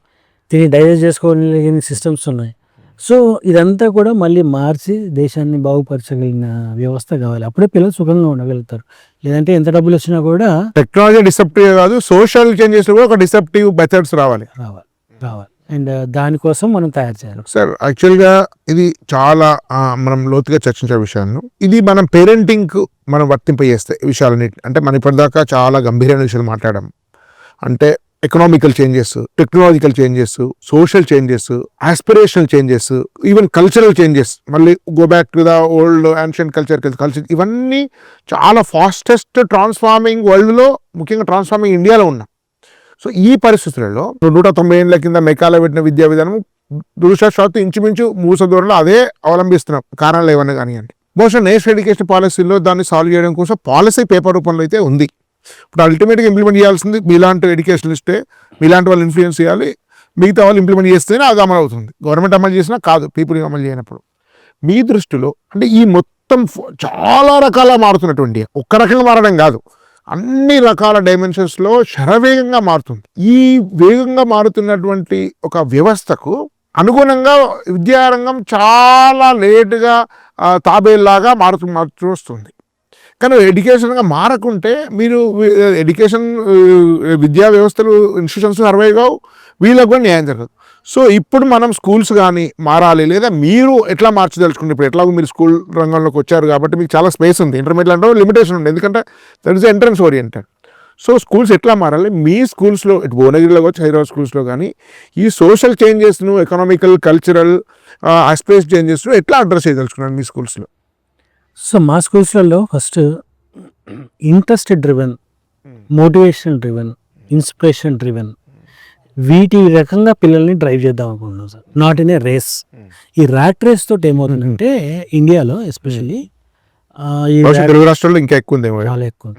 తిని డైజెస్ట్ చేసుకోగలిగిన సిస్టమ్స్ ఉన్నాయి. సో ఇదంతా కూడా మళ్ళీ మార్చి దేశాన్ని బాగుపరచగలిగిన వ్యవస్థ కావాలి. అప్పుడే పిల్లలు సుఖంగా ఉండగలుగుతారు. లేదంటే ఎంత డబ్బులు వచ్చినా కూడా టెక్నాలజీ డిసెప్టివ్ కాదు, సోషల్ చేంజెస్ కూడా ఒక డిసెప్టివ్ మెథడ్స్ రావాలి. అండ్ దానికోసం మనం తయారు చేయాలి. సార్ యాక్చువల్గా ఇది చాలా మనం లోతుగా చర్చించే విషయాలను, ఇది మనం పేరెంటింగ్ మనం వర్తింపజేస్తే విషయాలన్నిటి, అంటే మనం ఇప్పటిదాకా చాలా గంభీరమైన విషయాలు మాట్లాడాం. అంటే economical changes, technological changes, social changes, aspirational changes, even cultural changes, మళ్ళీ go back to the old ancient culture, ఇవన్నీ చాలా ఫాస్టెస్ట్ ట్రాన్స్ఫార్మింగ్ వరల్డ్లో, ముఖ్యంగా ట్రాన్స్ఫార్మింగ్ ఇండియాలో ఉన్నాం. సో ఈ పరిస్థితులలో 190 ఏళ్ళ కింద మెకాలో పెట్టిన విద్యా విధానం దురదృష్టవశాత్తు ఇంచుమించు మూస దూరంలో అదే అవలంబిస్తున్నాం. కారణాలు ఏమన్నా కానివ్వండి. బహుశా నేషనల్ ఎడ్యుకేషన్ పాలసీలో దాన్ని సాల్వ్ చేయడం కోసం పాలసీ పేపర్ రూపంలో అయితే ఉంది. ఇప్పుడు అల్టిమేట్గా ఇంప్లిమెంట్ చేయాల్సింది మీలాంటి ఎడ్యుకేషనిస్టే, మీలాంటి వాళ్ళు ఇన్ఫ్లుయెన్స్ చేయాలి. మిగతా వాళ్ళు ఇంప్లిమెంట్ చేస్తేనే అది అమలు అవుతుంది. గవర్నమెంట్ అమలు చేసినా కాదు, పీపుల్ అమలు చేయనప్పుడు. మీ దృష్టిలో అంటే ఈ మొత్తం చాలా రకాల మారుతున్నటువంటి, ఒక్క రకంగా మారడం కాదు, అన్ని రకాల డైమెన్షన్స్లో శరవేగంగా మారుతుంది. ఈ వేగంగా మారుతున్నటువంటి ఒక వ్యవస్థకు అనుగుణంగా విద్యారంగం చాలా లేటుగా తాబేల్లాగా మారుతూ వస్తుంది. కానీ ఎడ్యుకేషన్గా మారకుంటే మీరు ఎడ్యుకేషన్ విద్యా వ్యవస్థలు ఇన్స్టిట్యూషన్స్ సర్వైవ్ కావు, వీళ్ళకు కూడా న్యాయం జరగదు. సో ఇప్పుడు మనం స్కూల్స్ కానీ మారాలి, లేదా మీరు ఎట్లా మార్చదలుచుకుంటే, ఇప్పుడు ఎట్లాగో మీరు స్కూల్ రంగంలోకి వచ్చారు కాబట్టి మీకు చాలా స్పేస్ ఉంది. ఇంటర్మీడియట్ అంటే లిమిటేషన్ ఉంది, ఎందుకంటే that is entrance oriented. So schools ఎట్లా మారాలి, మీ స్కూల్స్లో ఇటు భువనగిరిలో వచ్చి హైదరాబాద్ స్కూల్స్లో కానీ ఈ సోషల్ చేంజెస్ను, ఎకనామికల్, కల్చరల్ ఆస్పిరేషన్ చేంజెస్ను ఎట్లా అడ్రస్ చేయదలుచుకున్నాను మీ స్కూల్స్లో? సో మా స్కూల్స్లలో first interest driven, motivation driven inspiration driven, వీటి రకంగా పిల్లల్ని డ్రైవ్ చేద్దాం అనుకుంటున్నాం sir, not in a race. ఈ ర్యాట్ రేస్ తోటి ఏమవుతుందంటే ఇండియాలో ఎస్పెషల్లీ ఈ తెలుగు రాష్ట్రాల్లో ఇంకా ఎక్కువ ఉందేమో. చాలా ఎక్కువ.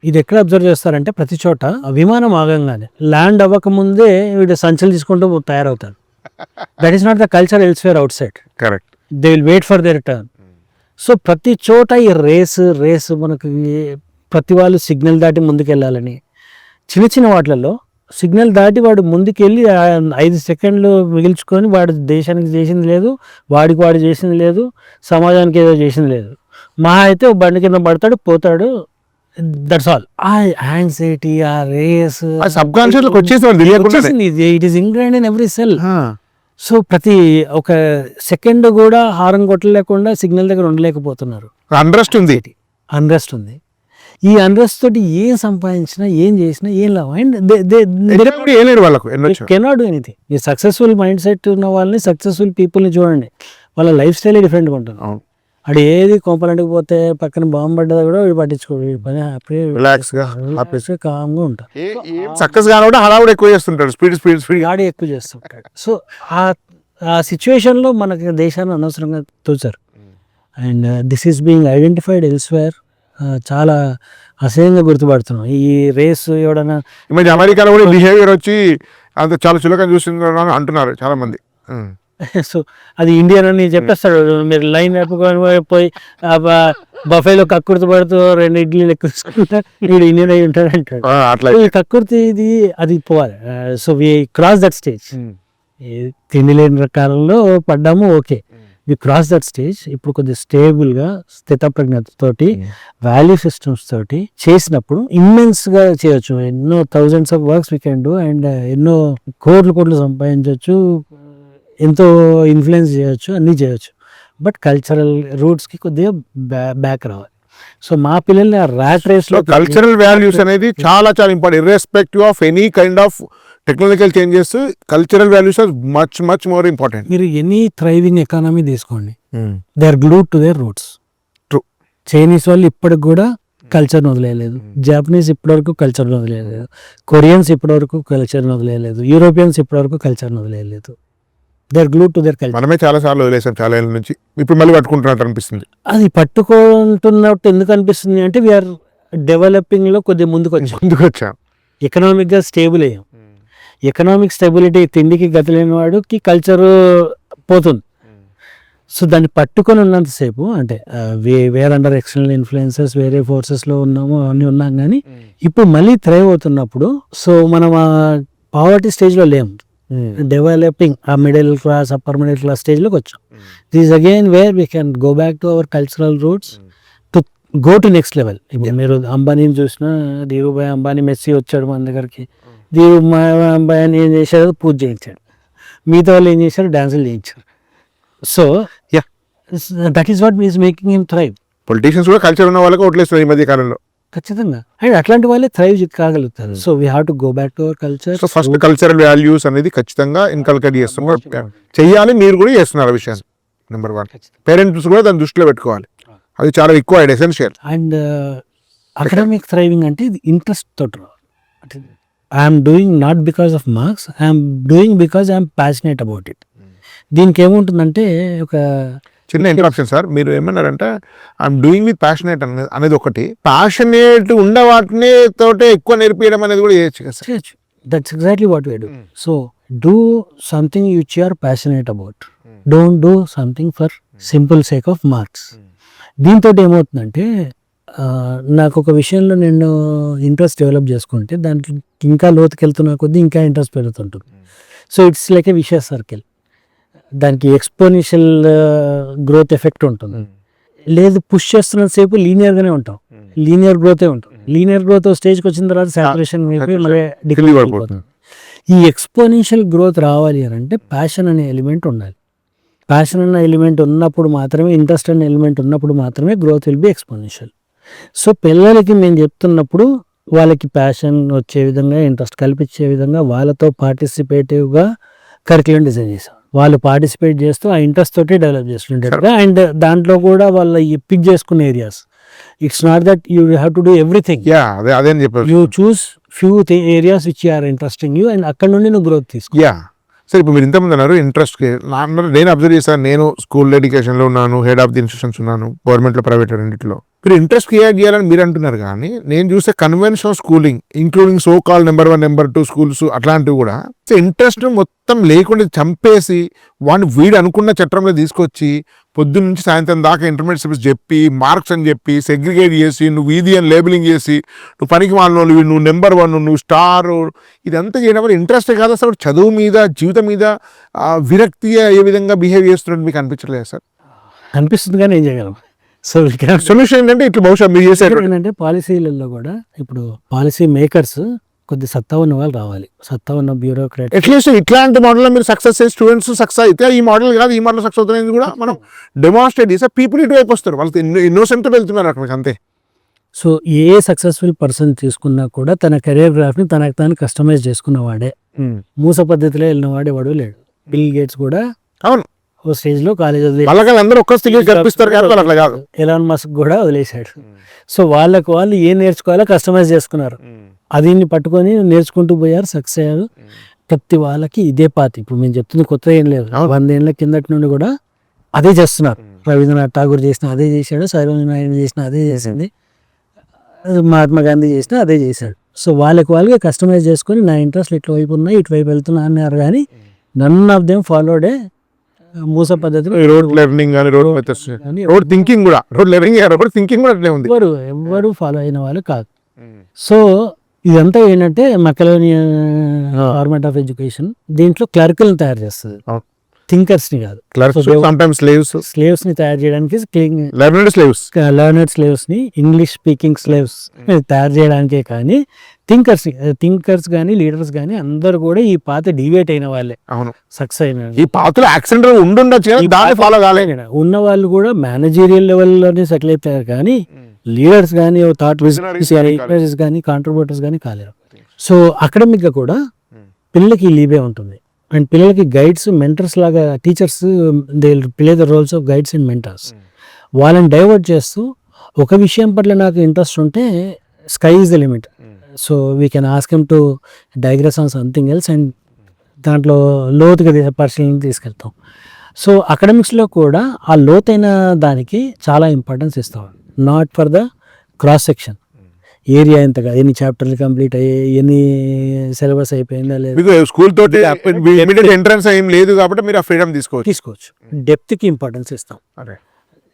ఇది ఎక్కడ అబ్జర్వ్ చేస్తారంటే ప్రతి చోట విమానం ఆగంగానే ల్యాండ్ అవ్వకముందే వీడు సంచులు తీసుకుంటూ తయారవుతారు. That is not the culture elsewhere outside. Correct. They will wait for their turn. So ప్రతి చోట ఈ రేసు మనకి ప్రతి వాళ్ళు సిగ్నల్ దాటి ముందుకెళ్ళాలని, చిన్న చిన్న వాటిలలో సిగ్నల్ దాటి వాడు ముందుకెళ్ళి 5 సెకండ్లు మిగిల్చుకొని వాడు దేశానికి చేసింది లేదు, వాడు చేసింది లేదు, సమాజానికి ఏదో చేసింది లేదు. మా అయితే బండి కింద పడతాడు, పోతాడు, దట్స్ ఆల్. ఆ యాంగ్జైటీ, ఆ రేస్ సబ్ కాన్షియస్ వచ్చేసి it is ingrained in every cell. So ప్రతి ఒక సెకండ్ కూడా హారం కొట్టలేకుండా సిగ్నల్ దగ్గర ఉండలేకపోతున్నారు. అన్రెస్ట్ ఉంది. ఈ అన్రెస్ట్ తోటి ఏం సంపాదించినా, ఏం చేసినా ఏం లాభం. And cannot do anything. ఈ సక్సెస్ఫుల్ మైండ్ సెట్ ఉన్న వాళ్ళని, సక్సెస్ఫుల్ పీపుల్ని చూడండి, వాళ్ళ లైఫ్ స్టైలే డిఫరెంట్గా ఉంటుంది. అడు ఏది కోంపలంటికి పోతే పక్కన బాంబు పడ్డదా కూడా వీడు పట్టించుకోడు, వీడి పని హ్యాపీగా కామ్గా ఉంటారు. సక్సెస్ కానివ్వడం హడావుడు ఎక్కువ చేస్తుంటాడు, స్పీడ్ గాడి ఎక్కువ చేస్తుంటాడు. సో ఆ సిచ్యువేషన్లో మనకి దేశాన్ని అనవసరంగా తోచారు. And this is being identified elsewhere. చాలా అసహ్యంగా గుర్తుపడుతున్నాం ఈ రేస్. ఎవడన్నా ఈ మధ్య అమెరికాలో కూడా బిహేవియర్ వచ్చి అంత చాలా చులకన చూసింది అంటున్నారు చాలా మంది. సో అది ఇండియన్ అని చెప్పేస్తాడు. మీరు లైన్ పోయి బఫేలో కక్కుర్తి పడుతూ 2 ఇడ్లీలు ఎక్కువ తీసుకుంటారు, వీడు ఇండియన్ అయి ఉంటాడు అంటాడు. ఈ కక్కుర్తి ఇది అది పోవాలి. So we cross that stage. తిండి లేని కాలంలో పడ్డాము, okay, we cross that stage. ఇప్పుడు కొద్దిగా స్టేబుల్గా, స్థితప్రజ్ఞతతోటి, వాల్యూ సిస్టమ్స్ తోటి చేసినప్పుడు ఇమ్మెన్స్గా చేయొచ్చు. ఎన్నో thousands of works we can do. And ఎన్నో కోట్లు సంపాదించవచ్చు, ఎంతో ఇన్ఫ్లుయెన్స్ చేయొచ్చు, అన్నీ చేయొచ్చు. బట్ కల్చరల్ రూట్స్కి కొద్దిగా బ్యాక్ రావాలి. సో మా పిల్లల్ని ఆ ర్యాట్ రేస్లో కల్చరల్ వాల్యూస్ అనేది చాలా చాలా important. Irrespective of any kind of technological changes, cultural values are much more important. మీరు ఎనీ థ్రైవింగ్ ఎకానమీ తీసుకోండి, they are glued to their roots. True. Chinese వాళ్ళు ఇప్పటికి కూడా కల్చర్ని వదిలేయలేదు, జాపనీస్ ఇప్పటివరకు కల్చర్ని వదిలేయలేదు, కొరియన్స్ ఇప్పటివరకు కల్చర్ని వదిలేయలేదు, యూరోపియన్స్ ఇప్పటివరకు కల్చర్ని వదిలేయలేదు. They are glued to their culture. మనమే చాలా సార్లు వదిలేసాం చాలా ఏళ్ళ నుంచి, ఇప్పుడు మళ్ళీ పట్టుకుంటున్నట్టు అనిపిస్తుంది. అది పట్టుకుంటున్నట్టు ఎందుకు అనిపిస్తుంది అంటే వీఆర్ డెవలపింగ్లో కొద్దిగా ముందుకు వచ్చాం, ఎకనామిక్గా స్టేబుల్ అయ్యాం. ఎకనామిక్ స్టెబిలిటీ, తిండికి గతి లేని వాడికి కల్చర్ పోతుంది. సో దాన్ని పట్టుకొని ఉన్నంతసేపు అంటే వేర్ అండర్ ఎక్స్టర్నల్ ఇన్ఫ్లుయెన్సెస్, వేరే ఫోర్సెస్లో ఉన్నాము, అవన్నీ ఉన్నాం. కానీ ఇప్పుడు మళ్ళీ థ్రైవ్ అవుతున్నప్పుడు, సో మనం ఆ పావర్టీ స్టేజ్లో లేము, డెవలపింగ్ ఆ middle class, upper middle class స్టేజ్లోకి వచ్చాం. This again where we can go back to our cultural roots to go to next level. ఇప్పుడు మీరు అంబానీని చూసినా, ధీరుభాయ్ అంబానీ, మెస్సీ వచ్చాడు మన దగ్గరికి, ధీరుభాయ్ అంబానీ ఏం చేశాడు, పూజ చేయించాడు. మిగతా వాళ్ళు ఏం చేశారు, డాన్సులు చేయించారు. So that is what is making him thrive. Politicians కూడా కల్చర్ ఉన్న వాళ్ళకి ఓట్లేస్తున్నారు ఈ మధ్య కాలంలో. ఖచ్చితంగా. అండ్ అట్లాంటి వాళ్ళే థ్రైవ్ కాగలుగుతారు. So we have to go back to our culture. So first cultural values అనేది ఖచ్చితంగా ఇన్కల్కేట్ చేస్తున్నారు, చెయ్యాలి. మీరు కూడా చేస్తున్నారు ఆ విషయాన్ని. నెంబర్ 1, పేరెంట్స్ కూడా దాన్ని దృష్టిలో పెట్టుకోవాలి, అది చాలా ఎక్కువ ఎసెన్షియల్. అండ్ అకాడమిక్ థ్రైవింగ్ అంటే ఇది ఇంట్రెస్ట్ తోటి. I'm doing not because of marks, I'm doing because I'm passionate about it. దీనికి ఏముంటుందంటే ఒక చిన్న ఇంటరప్షన్ సార్, మీరు ఏమన్నారంటే ఐఎమ్ డూయింగ్ విత్ ప్యాషనేట్ అనేది ఒకటి, ప్యాషనేట్ ఉన్న వాటిని తోటే ఎక్కువ నేర్పించడం అనేది కూడా చేయొచ్చు కదా sir. That's exactly what we do. So do something which you are passionate about, don't do something for simple sake of marks. దీంతో ఏమవుతుందంటే నాకు ఒక విషయంలో నేను ఇంట్రెస్ట్ డెవలప్ చేసుకుంటే దాంట్లో ఇంకా లోతుకి వెళ్తున్న కొద్దీ ఇంకా ఇంట్రెస్ట్ పెరుగుతుంటుంది. So it's like a vicious circle. దానికి ఎక్స్పోనెన్షియల్ గ్రోత్ ఎఫెక్ట్ ఉంటుంది. లేదు పుష్ చేస్తున్న సేపు లీనియర్గానే ఉంటాం, లీనియర్ గ్రోతే ఉంటుంది. లీనియర్ గ్రోత్ స్టేజ్కి వచ్చిన తర్వాత సాచురేషన్ అయిపోతుంది. ఈ ఎక్స్పోనెన్షియల్ గ్రోత్ రావాలి అని అంటే ప్యాషన్ అనే ఎలిమెంట్ ఉండాలి. ప్యాషన్ అనే ఎలిమెంట్ ఉన్నప్పుడు మాత్రమే, ఇంట్రెస్ట్ అనే ఎలిమెంట్ ఉన్నప్పుడు మాత్రమే growth will be exponential. So పిల్లలకి మేము చెప్తున్నప్పుడు వాళ్ళకి ప్యాషన్ వచ్చే విధంగా, ఇంట్రెస్ట్ కల్పించే విధంగా వాళ్ళతో పార్టిసిపేటివ్గా కరికులం డిజైన్ చేసాం. వాళ్ళు పార్టిసిపేట్ చేస్తూ ఆ ఇంట్రెస్ట్ తోటి డెవలప్ చేస్తుంటారు. అండ్ దాంట్లో కూడా వాళ్ళ పిక్ చేసుకునే areas. It's not that you have to do everything. You choose few areas which are interesting you and అక్కడ నుండి నువ్వు గ్రోత్ తీసుకో. యా సరే, ఇప్పుడు మీరు ఇంతమంది అన్నారు ఇంట్రెస్ట్కి. నేను అబ్జర్వ్ చేశాను, నేను స్కూల్ ఎడ్యుకేషన్లో ఉన్నాను, హెడ్ ఆఫ్ ది ఇన్స్టిట్యూషన్స్ ఉన్నాను, గవర్నమెంట్లో ప్రైవేట్ రెండింటిలో. మీరు ఇంట్రెస్ట్ క్రియేట్ చేయాలని మీరు అంటున్నారు, కానీ నేను చూసే conventional schooling including so call number 1 number 2 schools అట్లాంటివి కూడా ఇంట్రెస్ట్ మొత్తం లేకుండా చంపేసి వాడిని వీడు అనుకున్న చట్టంలో తీసుకొచ్చి పొద్దున్న నుంచి సాయంత్రం దాకా ఇంటర్మీడియట్ సిలబస్ చెప్పి మార్క్స్ అని చెప్పి సెగ్రిగేట్ చేసి నువ్వు ఇది అని లేబులింగ్ చేసి నువ్వు పనికి మాలిన నువ్వు నెంబర్ 1 నువ్వు స్టార్, ఇదంతా చేయడం వల్ల ఇంట్రెస్టే కాదు అసలు చదువు మీద జీవితం మీద విరక్తి ఏ విధంగా బిహేవ్ చేస్తున్నట్టు మీకు అనిపించలేదు సార్? అనిపిస్తుంది కానీ ఏం చేయగలం. సో సొల్యూషన్ ఏంటంటే ఇట్లా బహుశా మీరు చేశారు ఏంటంటే పాలసీలలో కూడా ఇప్పుడు పాలసీ మేకర్స్ కొద్ది సత్తా ఉన్న వాళ్ళు రావాలి, సత్తా ఉన్న బ్యూరోక్రాట్. అట్లీస్ట్ ఇట్లాంటి మోడల్లో మీరు సక్సెస్ చేసి స్టూడెంట్స్ సక్సెస్ అయితే ఈ మోడల్ కాదు ఈ మోడల్ సక్సెస్ అవుతుంది కూడా మనం డెమాన్స్ట్రేట్ చేస్తే పీపుల్ ఇటువైపు వస్తారు, వాళ్ళకి ఇన్నోసెంట్తో వెళ్తున్నారు అక్కడికి అంతే. సో ఏ సక్సెస్ఫుల్ పర్సన్ తీసుకున్నా కూడా తన కెరీర్ గ్రాఫ్ని తనకు తాను కస్టమైజ్ చేసుకున్నవాడే, మూస పద్ధతిలో వెళ్ళినవాడే వాడు లేడు. బిల్ గేట్స్ కూడా అవును ఓ స్టేజ్లో కాలేజ్ అందరూ ఒక్క స్థితికి కనిపిస్తారు కానీ వాళ్ళు అట్లా కాదు. ఎలాన్ మస్క్ కూడా వదిలేశాడు. సో వాళ్ళకు వాళ్ళు ఏం నేర్చుకోవాలో కస్టమైజ్ చేసుకున్నారు, అది పట్టుకొని నేర్చుకుంటూ పోయారు, సక్సెస్ అయ్యారు. ప్రతి వాళ్ళకి ఇదే పాత. ఇప్పుడు మేము చెప్తుంది కొత్త ఏం లేదు, 100 ఏళ్ళ కిందటి నుండి కూడా అదే చేస్తున్నారు. రవీంద్రనాథ్ ఠాగూర్ చేసిన అదే చేశాడు, సరోజినీ నాయుడు చేసిన అదే చేసింది, మహాత్మా గాంధీ చేసిన అదే చేశాడు. సో వాళ్ళకి కస్టమైజ్ చేసుకొని నా ఇంట్రెస్ట్ ఇటువైపు ఉన్నాయి ఇటువైపు వెళ్తున్నా అన్నారు, కానీ నన్ ఆఫ్ దెమ్ ఫాలోడే మూస పద్ధతి. రోడ్ లెర్నింగ్ కానీ రోడ్ థింకింగ్ కూడా రోడ్ థింకింగ్ కూడా అట్లే ఉంది, ఎవరు ఫాలో అయిన వాళ్ళు కాదు. సో ఇదంతా ఏంటంటే మెకలోని ఫార్మాట్ ఆఫ్ ఎడ్యుకేషన్, దీంట్లో క్లర్కులను తయారు చేస్తుంది, థింకర్స్ని కాదు. స్లేవ్స్ ని తయారు చేయడానికి లెర్నర్డ్ స్లేవ్స్ ని ఇంగ్లీష్ స్పీకింగ్ స్లేవ్స్ తయారు చేయడానికే, కానీ థింకర్స్ కానీ లీడర్స్ కానీ అందరు కూడా ఈ పాత డివేట్ అయిన వాళ్ళే. అవును, సక్సెస్ అయిన ఈ పాతలో యాక్సిడెంట్ ఉండుండొచ్చు, ఫాలో కాలేదు. ఉన్న వాళ్ళు కూడా మేనేజీరియల్ లెవెల్లోనే సెటిల్ అయిపోయారు, కానీ లీడర్స్ కానీ థాట్ విజనరీస్ కానీ కాంట్రిబ్యూటర్స్ కానీ కాలేరు. సో అకాడమిక్ గా కూడా పిల్లలకి లీవే ఉంటుంది, అండ్ పిల్లలకి గైడ్స్ మెంటర్స్ లాగా teachers they play the roles of guides and mentors. వాళ్ళని డైవర్ట్ చేస్తూ ఒక విషయం పట్ల నాకు ఇంట్రెస్ట్ ఉంటే sky is the limit, so we can ask him to digress on something else and దాంట్లో లోతుగా పరిశీలన తీసుకెళ్తాం. సో అకాడమిక్స్లో కూడా ఆ లోతైన దానికి చాలా ఇంపార్టెన్స్ ఇస్తాం, not for the cross section area ఎంతగా ఎన్ని చాప్టర్లు కంప్లీట్ అయ్యాయి, ఎన్ని సిలబస్ అయిపోయిందా లేదా. స్కూల్ తోటి ఎంట్రన్స్ ఏం లేదు కాబట్టి మీరు ఆ ఫ్రీడమ్ తీసుకోవచ్చు. డెప్త్కి ఇంపార్టెన్స్ ఇస్తాం.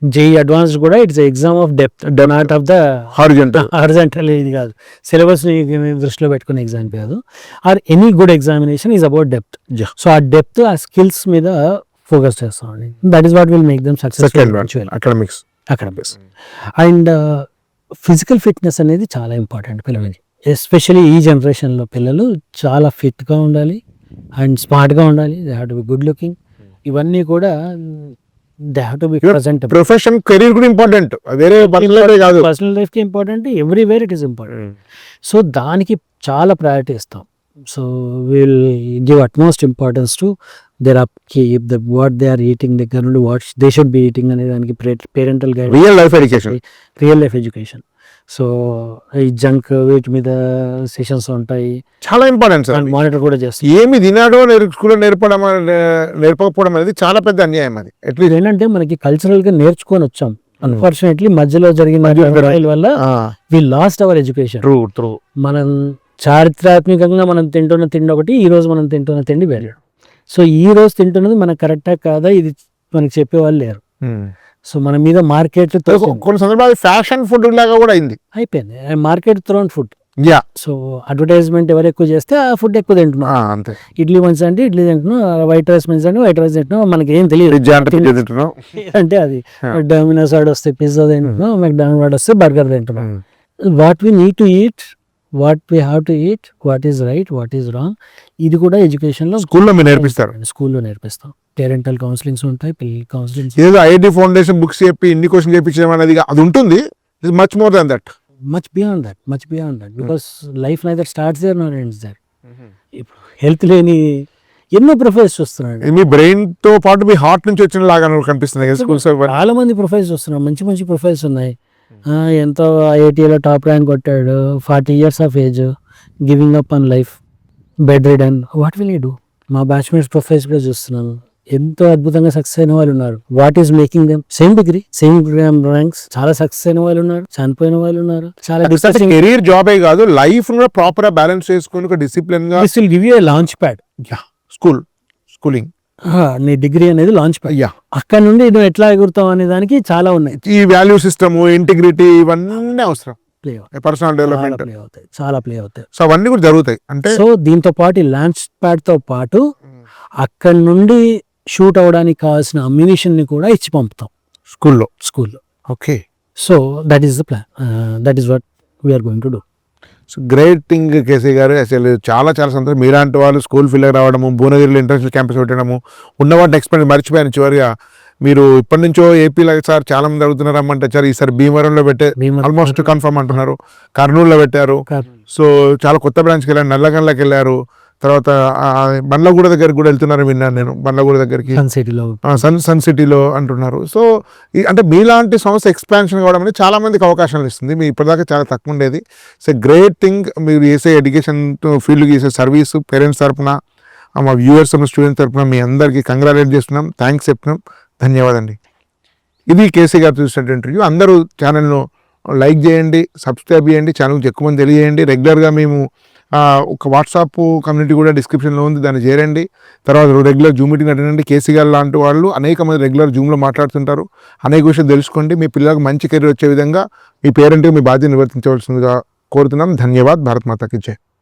జేఈ అడ్వాన్స్డ్ కూడా it's exam of depth, not of the horizontal. ఇది కాదు సిలబస్ దృష్టిలో పెట్టుకునే ఎగ్జామ్ కాదు, or any good examination is about depth. So ఆ డెప్త్ ఆ స్కిల్స్ మీద ఫోకస్ చేస్తామండి. That is what will make them successful academics. And physical fitness అనేది చాలా ఇంపార్టెంట్ పిల్లలకి, ఎస్పెషల్లీ ఈ జనరేషన్లో పిల్లలు చాలా ఫిట్గా ఉండాలి అండ్ స్మార్ట్గా ఉండాలి, they have to be good looking. ఇవన్నీ కూడా they have to be present. Profession career కూడా ఇంపార్టెంట్, వేరే పర్సనల్ లైఫ్కి important, everywhere it is important. So దానికి చాలా ప్రయారిటీ ఇస్తాం. So will give utmost importance to their upkeep, what they are eating దగ్గర నుండి what they should be eating అనే దానికి parental guide, real life education. So ఈ junk వీటి మీద సెషన్స్ ఉంటాయి, చాలా ఇంపార్టెంట్. మానిటర్ కూడా చేస్తాం. ఏమి తినాడో స్కూల్లో నేర్పకపోవడం అనేది చాలా పెద్ద అన్యాయం. అది అట్లీస్ట్ ఏంటంటే మనకి కల్చరల్ గా నేర్చుకొని వచ్చాం, అన్ఫార్చునేట్లీ మధ్యలో జరిగిన వల్ల వి లాస్ట్ అవర్ ఎడ్యుకేషన్. ట్రూ. మనం చారిత్రాత్మకంగా మనం తింటున్న తిండి ఒకటి, ఈ రోజు మనం తింటున్న తిండి వేరే. సో ఈ రోజు తింటున్నది మనకు కరెక్టా కాదా ఇది మనకి చెప్పేవాళ్ళు లేరు. సో మన మీద మార్కెట్ కొన్ని సందర్భాలు ఫ్యాషన్ ఫుడ్ లాగా కూడా అయిపోయింది, market thrown food. Yeah. So advertisement ఎవరు ఎక్కువ చేస్తే ఆ ఫుడ్ ఎక్కువ తింటున్నాం. అంతే. ఇడ్లీ మంచి అంటే ఇడ్లీ తింటున్నాం, వైట్ రైస్ మంచి అంటే వైట్ రైస్ తింటున్నాం, మనకి ఏం తెలియదు అంటే అది డొమినోస్ వాడు వస్తే పిజ్జా తింటున్నాం, మెక్డానల్డ్ వాడు వస్తే బర్గర్ తింటున్నాం. What we need to eat, what we have to eat, what is right, what is wrong, ఇది కూడా ఎడ్యుకేషన్లో స్కూల్లో నేర్పిస్తారు. స్కూల్లో నేర్పిస్తాం. పేరెంటల్ కౌన్సిలింగ్స్ ఉంటాయి, పిల్లల కౌన్సిలింగ్స్. ఏదో ఐఐటి ఫౌండేషన్ బుక్స్ చెప్పి ఇన్ని క్వశ్చన్ చేయించడం అనేది అది ఉంటుంది, much more than that, much beyond that, because life neither starts there not ends there. ఇప్పుడు హెల్త్ లేని ఎన్నో ప్రొఫైల్స్ వస్తున్నాడు, మీ బ్రెయిన్ తో పాటు మీ హార్ట్ నుంచి వచ్చిన లాగా కనిపిస్తుంది. చాలా మంది ప్రొఫైల్స్ వస్తున్నారు, మంచి ప్రొఫైల్స్ ఉన్నాయి. ఎంతో ఐఐటీలో టాప్ ర్యాంక్ కొట్టాడు, 40 years of age, giving up on life, bed ridden, what will you do? మా బ్యాచ్మేట్స్ ప్రొఫెసర్గా చూస్తున్నాను, ఎంతో అద్భుతంగా సక్సెస్ అయిన వాళ్ళు ఉన్నారు. What is making them? Same degree, same ranks, చాలా సక్సెస్ అయిన వాళ్ళు ఉన్నారు, చనిపోయిన వాళ్ళు ఉన్నారు. చాలా డిప్రెసింగ్. కెరీర్ జాబే కాదు, లైఫ్ కూడా ప్రాపర్ గా బ్యాలెన్స్ చేసుకుని ఒక డిసిప్లిన్ గా. This will give you A launch pad. Schooling నీ డిగ్రీ అనేది లాంచ్ ప్యాడ్. అయ్యా, అక్కడ నుండి నువ్వు ఎట్లా ఎగురుతావు అనే దానికి చాలా ఉన్నాయి. ఈ వాల్యూ సిస్టమ్, ఇంటిగ్రిటీ, ఇవన్నీ అవసరం. ప్లే పర్సనల్ డెవలప్మెంట్, ప్లే అవుతాయి, చాలా ప్లే అవుతాయి. సో అవన్నీ కూడా జరుగుతాయి. అంటే సో దీంతో పాటు ఈ లాంచ్ ప్యాడ్ తో పాటు అక్కడ నుండి షూట్ అవడానికి కావాల్సిన అమ్యునిషన్ ని కూడా ఇచ్చి పంపుతాం స్కూల్లో. Okay, so that is the plan, that is what we're going to do. So great thing KC garu. అసలు చాలా చాలా సంతోషం. మీలాంటి వాళ్ళు స్కూల్ ఫిల్ రావడము, భువనగిరిలో ఇంటర్నేషనల్ క్యాంపస్ పెట్టడము, ఉన్నవాటిని ఎక్స్పెండ్ మర్చిపోయాను. చివరిగా మీరు ఇప్పటి నుంచో ఏపీలో సార్ చాలా మంది అడుగుతున్నారు రమ్మంటే, సార్ ఈసారి భీమవరంలో పెట్టే ఆల్మోస్ట్ కన్ఫర్మ్ అంటున్నారు, కర్నూలులో పెట్టారు. సో చాలా కొత్త బ్రాంచ్కి వెళ్ళారు, నల్లగండ్లకి వెళ్ళారు, తర్వాత బండ్లగూడ దగ్గరికి కూడా వెళ్తున్నారు విన్నాను నేను. బండ్లగూడ దగ్గరికి సన్ సిటీలో అంటున్నారు. సో అంటే మీలాంటి సంస్థ ఎక్స్పాన్షన్ కావడం అనేది చాలా మందికి అవకాశాలు ఇస్తుంది. మీ ఇప్పటిదాకా చాలా తక్కువ ఉండేది. సో గ్రేట్ థింగ్ మీరు చేసే ఎడ్యుకేషన్ ఫీల్డ్కి చేసే సర్వీస్. పేరెంట్స్ తరఫున, మా వ్యూవర్స్ స్టూడెంట్స్ తరఫున మీ అందరికీ కంగ్రాచులేట్ చేస్తున్నాం, థ్యాంక్స్ చెప్తున్నాం, ధన్యవాదండి. ఇది కేసీ గారు చూసినట్టు ఇంటర్వ్యూ. అందరూ ఛానల్ను లైక్ చేయండి, సబ్స్క్రైబ్ చేయండి, ఛానల్కి ఎక్కువ మంది తెలియజేయండి. రెగ్యులర్గా మేము ఒక వాట్సాప్ కమ్యూనిటీ కూడా డిస్క్రిప్షన్లో ఉంది, దాన్ని చేరండి. తర్వాత రెగ్యులర్ జూమ్ మీటింగ్ అటెండ్ అండి. కేసీ గారు లాంటి వాళ్ళు అనేక మంది రెగ్యులర్ జూమ్లో మాట్లాడుతుంటారు. అనేక విషయాలు తెలుసుకోండి. మీ పిల్లలకు మంచి కెరీర్ వచ్చే విధంగా మీ పేరెంట్కి మీ బాధ్యత నిర్వర్తించవలసిందిగా కోరుతున్నాం. ధన్యవాద్. భారత్ మాతాకి జై.